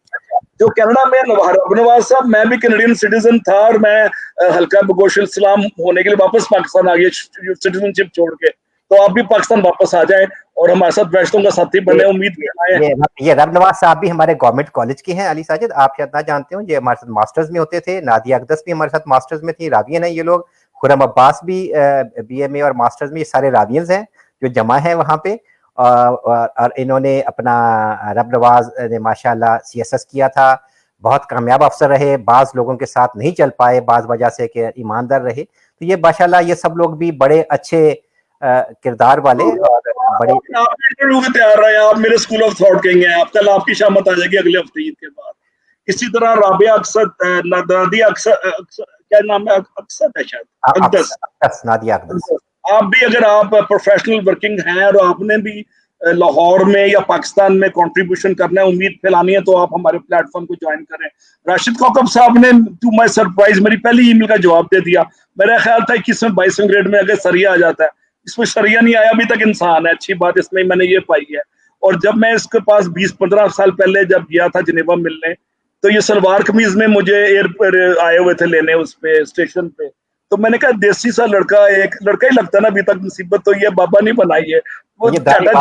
[SPEAKER 1] जो कनाडा में रब नवाज साहब, मैं भी कैनेडियन सिटीजन था और मैं हल्का बगोशल सलाम होने के लिए वापस पाकिस्तान आ गया सिटीजनशिप छोड़ के। तो आप भी पाकिस्तान वापस आ जाएं और हमारे साथ बैठकों का साथी बने। उम्मीद
[SPEAKER 2] ये रब नवाज साहब भी हमारे गवर्नमेंट कॉलेज के हैं अली साजिद, आप शायद ना जानते हो। ये हमारे साथ मास्टर्स में होते थे। नादिया अकदस भी हमारे साथ मास्टर्स में थी, रावियन है ये लोग। खुर्रम अब्बास भी बीएमए और मास्टर्स में, ये सारे रावियंस हैं जो जमा है वहाँ पे। और इन्होंने अपना, रब नवाज ने माशाल्लाह सीएसएस किया था, बहुत कामयाब अफसर रहे। बाज़ लोगों के साथ नहीं चल पाए बाज़ वजह से कि ईमानदार रहे। तो ये माशाल्लाह ये सब लोग भी बड़े अच्छे किरदार वाले और बड़े
[SPEAKER 1] इंटरव्यू के तैयार रहे। आप मेरे स्कूल ऑफ थॉट के हैं, आप कल आपकी शामत आ जाएगी अगले हफ्ते ईद के बाद। इसी तरह राबिया अक्सर, नादिया क्या नाम है, अक्सर है शायद, अक्दस।
[SPEAKER 2] अक्दस, नादिया अक्दस।
[SPEAKER 1] आप भी अगर आप प्रोफेशनल वर्किंग हैं और आपने भी लाहौर में या पाकिस्तान में कंट्रीब्यूशन करना है, उम्मीद फैलानी है, तो आप हमारे प्लेटफॉर्म को ज्वाइन करें। राशिद कौकब साहब ने टू माय सरप्राइज मेरी पहली ईमेल का जवाब दे दिया। मेरा ख्याल था 21वें 22वें ग्रेड में अगर सरिया आ जाता है, इसमें सरिया नहीं आया, अभी तक इंसान है। अच्छी बात इसमें मैंने ये पाई है। और जब मैं इसके पास 20-15 साल पहले जब गया था जिनेवा मिलने, तो ये सलवार कमीज में मुझे एयर आए हुए थे लेने उस पे स्टेशन पे। तो मैंने कहा देसी सा लड़का, एक लड़का ही लगता ना अभी तक, मुसीबत तो ये बाबा नहीं बनाई है, वो चाचा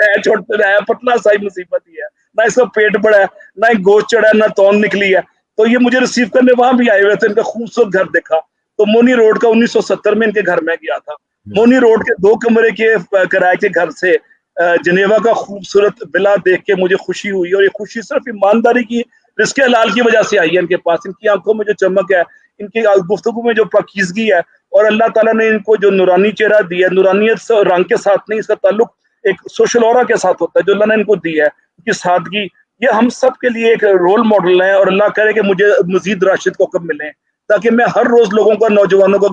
[SPEAKER 1] है, छोटे है, पतला सा ही मुसीबत ही है, ना इसका पेट बड़ा है, ना ही गोश्त चढ़ा है, ना तौन निकली है। तो ये मुझे रिसीव करने वहां भी आए हुए थे, इनका खूबसूरत घर देखा। तो मोनी रोड का 1970 में इनके घर में गया था। मोनी रोड के 2 कमरे के किराए के घर से जिनेवा का खूबसूरत विला देख के मुझे खुशी हुई, और ये खुशी सिर्फ ईमानदारी की, रिस्के हलाल की वजह से आई है इनके पास। इनकी आंखों में जो चमक है, इनकी गुफ्तगू में जो पाकीज़गी है, और अल्लाह ताला ने इनको जो नूरानी चेहरा दिया है, नूरानियत से और रंग के साथ नहीं, इसका ताल्लुक एक सोशल ऑरा के साथ होता है जो अल्लाह ने इनको दी है, उनकी सादगी, ये हम सब के लिए एक रोल मॉडल है। और अल्लाह करे कि मुझे मजीद राशिद कौकब मिले, ताकि मैं हर रोज लोगों का, नौजवानों का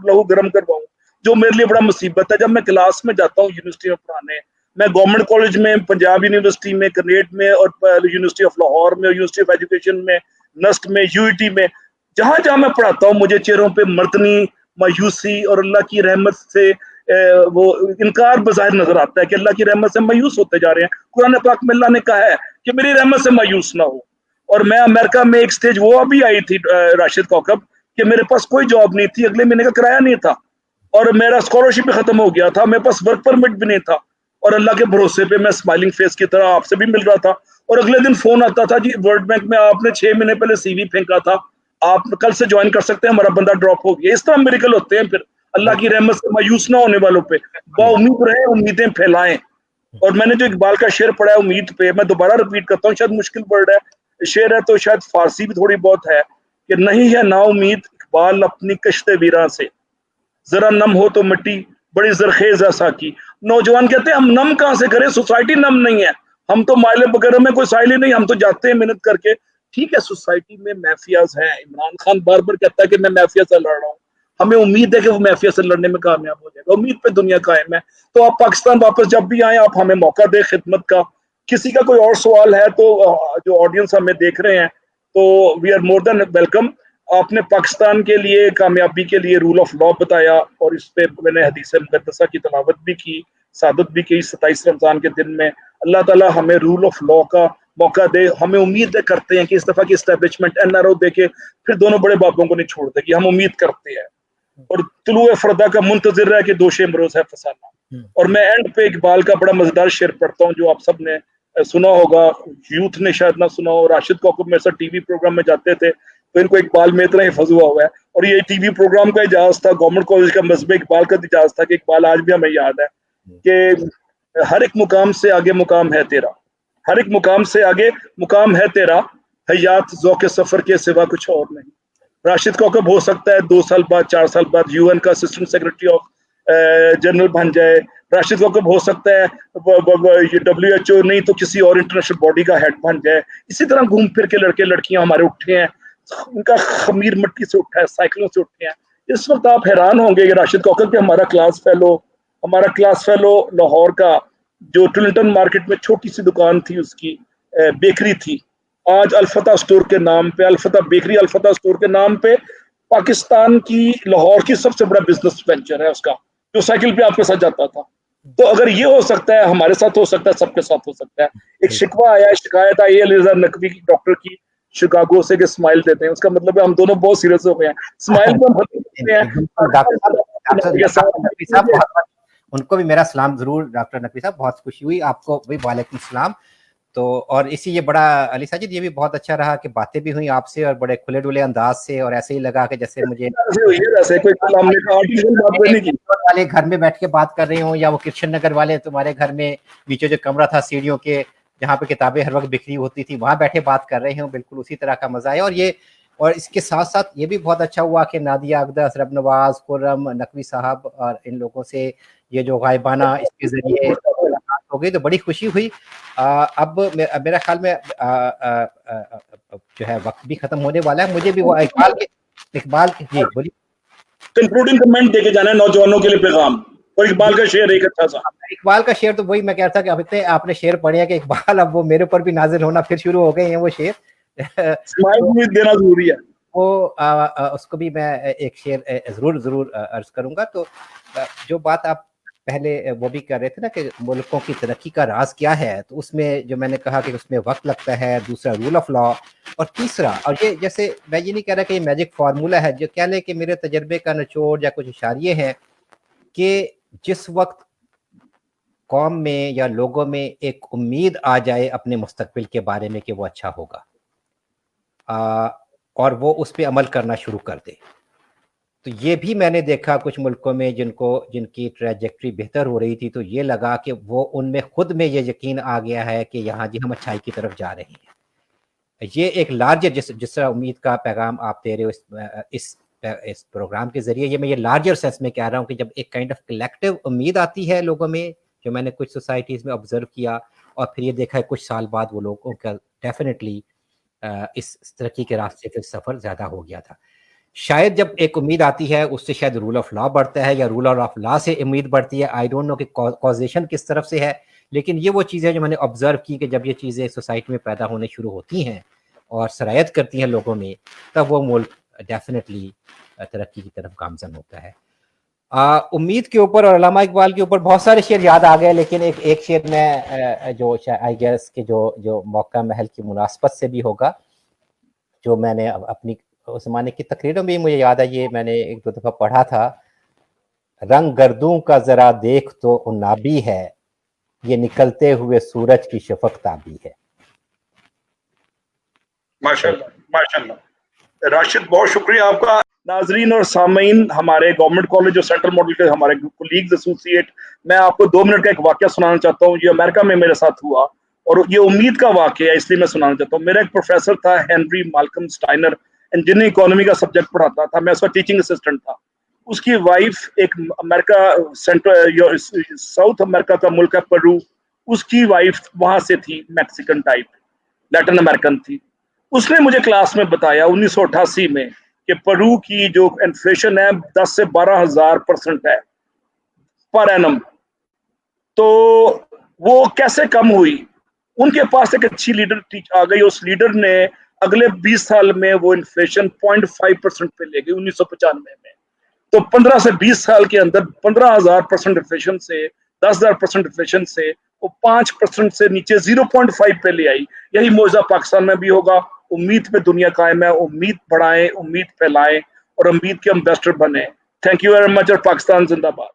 [SPEAKER 1] लहू गर्म करवाऊं, जो मेरे लिए बड़ा मुसीबत है। जब मैं क्लास में जाता हूँ यूनिवर्सिटी में पढ़ाने, मैं गवर्नमेंट कॉलेज में, पंजाब यूनिवर्सिटी में, कनेट में, और यूनिवर्सिटी ऑफ लाहौर में, यूनिवर्सिटी ऑफ एजुकेशन में, नस्ट में, यूईटी में, जहां जहां मैं पढ़ाता हूँ, मुझे चेहरों पे मर्दनी, मायूसी और अल्लाह की रहमत से वो इनकार बज़ाहिर नजर आता है कि अल्लाह की रहमत से मायूस होते जा रहे हैं। कुरान पाक में अल्लाह ने कहा है कि मेरी रहमत से मायूस ना हो। और मैं अमेरिका में एक स्टेज वो अभी आई थी राशिद कौकब, कि मेरे पास कोई जॉब नहीं थी, अगले महीने का किराया नहीं था, और मेरा स्कॉलरशिप भी खत्म हो गया था, मेरे पास वर्क परमिट भी नहीं था, और अल्लाह के भरोसे पे मैं स्माइलिंग फेस की तरह आपसे भी मिल रहा था। और अगले दिन फोन आता था, जी वर्ल्ड बैंक में आपने 6 महीने पहले सीवी फेंका था, आप कल से ज्वाइन कर सकते हैं, हमारा बंदा ड्रॉप हो गया। इस तरह मेरिकल होते हैं फिर अल्लाह की रहमत से मायूस ना होने वालों पे। बाउम्मीद रहे, उम्मीदें फैलाएं। और मैंने जो इकबाल का शेर पढ़ा है उम्मीद पे, मैं दोबारा रिपीट करता हूँ, शायद मुश्किल वर्ड है, शेर है तो शायद फारसी भी थोड़ी बहुत है, कि नहीं है ना उम्मीद इकबाल अपनी कश्ते वीरा से, जरा नम हो तो मिट्टी बड़ी जरखेज ऐसा की। नौजवान कहते हैं हम नम कहाँ से करें, सोसाइटी नम नहीं है, हम तो माइले वगैरह में कोई साइल ही नहीं, हम तो जाते हैं मेहनत करके। ठीक है, सोसाइटी में माफियाज हैं, इमरान खान बार बार कहता है कि मैं माफिया से लड़ रहा हूँ, हमें उम्मीद है कि वो माफिया से लड़ने में कामयाब हो जाएगा, उम्मीद पे दुनिया कायम है। तो आप पाकिस्तान वापस जब भी आए, आप हमें मौका दें खिदमत का। किसी का कोई और सवाल है तो जो ऑडियंस हमें देख रहे हैं, तो we are more than welcome. आपने पाकिस्तान के लिए कामयाबी के लिए रूल ऑफ लॉ बताया, और इस पे मैंने हदीस मुक़द्दसा की तिलावत भी की, सादत भी की 27 रमज़ान के दिन में। अल्लाह ताला हमें रूल ऑफ लॉ का मौका दे। हमें उम्मीद करते हैं कि इस दफ़ा की इस्टेब्लिशमेंट एनआरओ दे के फिर दोनों बड़े बाबों को नहीं छोड़ देगी, हम उम्मीद करते हैं। और तुलुए फरदा का मुंतजिर है कि दोषे इमरोज है फसाना। और मैं एंड पे इकबाल का बड़ा मजेदार शेर पढ़ता हूँ, जो आप सब ने सुना होगा, यूथ ने शायद ना सुना हो। राशिद कौकब मेरे साथ टीवी प्रोग्राम में जाते थे, तो इनको इकबाल में इतना हिफज हुआ हुआ है, और ये टीवी प्रोग्राम का इजाज था, गवर्नमेंट कॉलेज का मजबे इकबाल का इजाज था, कि इकबाल आज भी हमें याद है कि हर एक मुकाम से आगे मुकाम है तेरा, हर एक मुकाम से आगे मुकाम है तेरा, हयात ज़ौक़ सफर के सिवा कुछ और नहीं। राशिद कौकब हो सकता है 2 साल बाद, 4 साल बाद यूएन का असिस्टेंट सेक्रेटरी ऑफ जनरल बन जाए। राशिद कौकब हो सकता है WHO नहीं तो किसी और इंटरनेशनल बॉडी का हेड बन जाए। इसी तरह घूम फिर के लड़के लड़कियां हमारे उठे हैं, उनका खमीर मिट्टी से उठा है, साइकिलों से उठे हैं। इस वक्त आप हैरान होंगे कि राशिद कौकब के हमारा क्लास फेलो लाहौर का, जो टुलिंगटन मार्केट में छोटी सी दुकान थी, उसकी बेकरी थी, आज अल्फता स्टोर के नाम पे, अल्फता बेकरी अल्फता स्टोर के नाम पे पाकिस्तान की, लाहौर की सबसे बड़ा बिजनेस वेंचर है उसका, जो साइकिल पे आपके साथ जाता था। तो अगर ये हो सकता है, हमारे साथ हो सकता है, सबके साथ हो सकता है। एक शिकवा आया, शिकायत आई है लिजा नकवी की, डॉक्टर की, शिकागो से, कि स्माइल देते हैं, उसका मतलब है हम दोनों बहुत सीरियस हो गए हैं। स्माइल को
[SPEAKER 2] उनको भी मेरा सलाम जरूर। डॉक्टर नकवी साहब, बहुत खुशी हुई, आपको भी वालेकुम सलाम। तो और इसी ये बड़ा अली साजिद, ये भी बहुत अच्छा रहा कि बातें भी हुई आपसे, और बड़े खुले डुले अंदाज से, और ऐसे ही लगा कि जैसे मुझे वाले घर में बैठ के बात कर रहे हो, या वो कृष्ण नगर वाले तुम्हारे घर में नीचे जो कमरा था सीढ़ियों के, जहाँ पे किताबें हर वक्त बिखरी होती थी, वहां बैठे बात कर रहे हो, बिल्कुल उसी तरह का मजा है। और इसके साथ साथ ये भी बहुत अच्छा हुआ कि नादिया अक़दस, रब नवाज, खुर्रम, नकवी साहब और इन लोगों से ये जो गायबाना इसके जरिए हो गई, तो बड़ी खुशी हुई। अब मेरा ख्याल में जो है वक्त भी खत्म होने वाला है। मुझे भी वो इकबाल जी बोलिए।
[SPEAKER 1] कंक्लूडिंग कमेंट देके जाना है नौजवानों के लिए पैगाम, और इकबाल का शेर एक अच्छा सा।
[SPEAKER 2] इकबाल का शेर तो वही मैं कह रहा था कि अब इतने आपने शेर पढ़े हैं कि इकबाल अब वो मेरे ऊपर भी नाजिल होना फिर शुरू हो गए हैं वो शेर।
[SPEAKER 1] स्माइल भी देना जरूरी है।
[SPEAKER 2] वो उसको भी मैं एक शेर जरूर अर्ज करूंगा। तो जो बात आप पहले वो भी कर रहे थे ना कि मुल्कों की तरक्की का राज क्या है, तो उसमें जो मैंने कहा कि उसमें वक्त लगता है, दूसरा रूल ऑफ लॉ, और तीसरा, और ये जैसे मैं ये नहीं कह रहा कि ये मैजिक फार्मूला है, जो कह लें कि मेरे तजर्बे का निचोड़ या कुछ इशारे हैं कि जिस वक्त कौम में या लोगों में एक उम्मीद आ जाए अपने मुस्तकबिल के बारे में कि वो अच्छा होगा, और वो उस पर अमल करना शुरू कर दे, तो ये भी मैंने देखा कुछ मुल्कों में जिनकी ट्रैजेक्टरी बेहतर हो रही थी, तो ये लगा कि वो उनमें खुद में ये यकीन आ गया है कि यहाँ जी हम अच्छाई की तरफ जा रहे हैं। ये एक लार्जर जिस तरह उम्मीद का पैगाम आप दे रहे हो इस प्रोग्राम के जरिए, ये मैं ये लार्जर सेंस में कह रहा हूँ कि जब एक काइंड ऑफ कलेक्टिव उम्मीद आती है लोगों में, जो मैंने कुछ सोसाइटीज़ में ऑब्जर्व किया, और फिर ये देखा है कुछ साल बाद वो लोगों का डेफिनेटली इस तरक्की के रास्ते पे सफ़र ज़्यादा हो गया था। शायद जब एक उम्मीद आती है उससे शायद रूल ऑफ लॉ बढ़ता है, या रूल ऑफ लॉ से उम्मीद बढ़ती है, आई डोंट नो कि कॉजेशन किस तरफ से है, लेकिन ये वो चीज़ें जो मैंने ऑब्जर्व की कि जब ये चीज़ें सोसाइटी में पैदा होने शुरू होती हैं और सरायत करती हैं लोगों में, तब वो मुल्क डेफिनेटली तरक्की की तरफ गामजन होता है। उम्मीद के ऊपर और अल्लामा इकबाल के ऊपर बहुत सारे शेर याद आ गए, लेकिन एक शेर मैं जो आई गेस के जो मौका महल की मुनासबत से भी होगा, जो मैंने अपनी उस ज़माने की तकरीरों में मुझे याद है, ये मैंने एक दो दफ़ा पढ़ा था, रंग गर्दों का ज़रा देख तो उन्नाबी है, ये निकलते हुए सूरज की शफक ताबी है।
[SPEAKER 1] माशाल्लाह माशाल्लाह। राशिद बहुत शुक्रिया आपका। नाजरीन और सामीन, हमारे गवर्नमेंट कॉलेज और सेंट्रल मॉडल के हमारे कोलीग्स एसोसिएट, मैं आपको 2 मिनट का एक वाकया सुनाना चाहता हूँ। ये अमेरिका में मेरे साथ हुआ और ये उम्मीद का वाकया है, इसलिए मैं सुनाना चाहता हूँ। मेरा एक प्रोफेसर था, Henry Malcolm Steiner, engineering economy का सब्जेक्ट पढ़ाता था, मैं उसका टीचिंग असिस्टेंट था। उसकी वाइफ एक अमेरिका सेंट्रल साउथ अमेरिका का मुल्क है पेरू, उसकी वाइफ वहां से थी, मैक्सिकन टाइप, लैटिन अमेरिकन थी। उसने मुझे क्लास में बताया 1988 में कि पेरू की जो इन्फ्लेशन है 10 से 12,000% है पर एनम। तो वो कैसे कम हुई? उनके पास एक अच्छी लीडर आ गई, उस लीडर ने अगले 20 साल में वो इन्फ्लेशन 0.5% पे ले गई 1995 में। तो 15 से 20 साल के अंदर 15,000% इन्फ्लेशन से 10,000% इन्फ्लेशन से वो 5% से नीचे 0.5 पे ले आई। यही मौजा पाकिस्तान में भी होगा। उम्मीद पे दुनिया कायम है, उम्मीद बढ़ाएं, उम्मीद फैलाएं और उम्मीद के एम्बेसडर बने। थैंक यू वेरी मच और पाकिस्तान जिंदाबाद।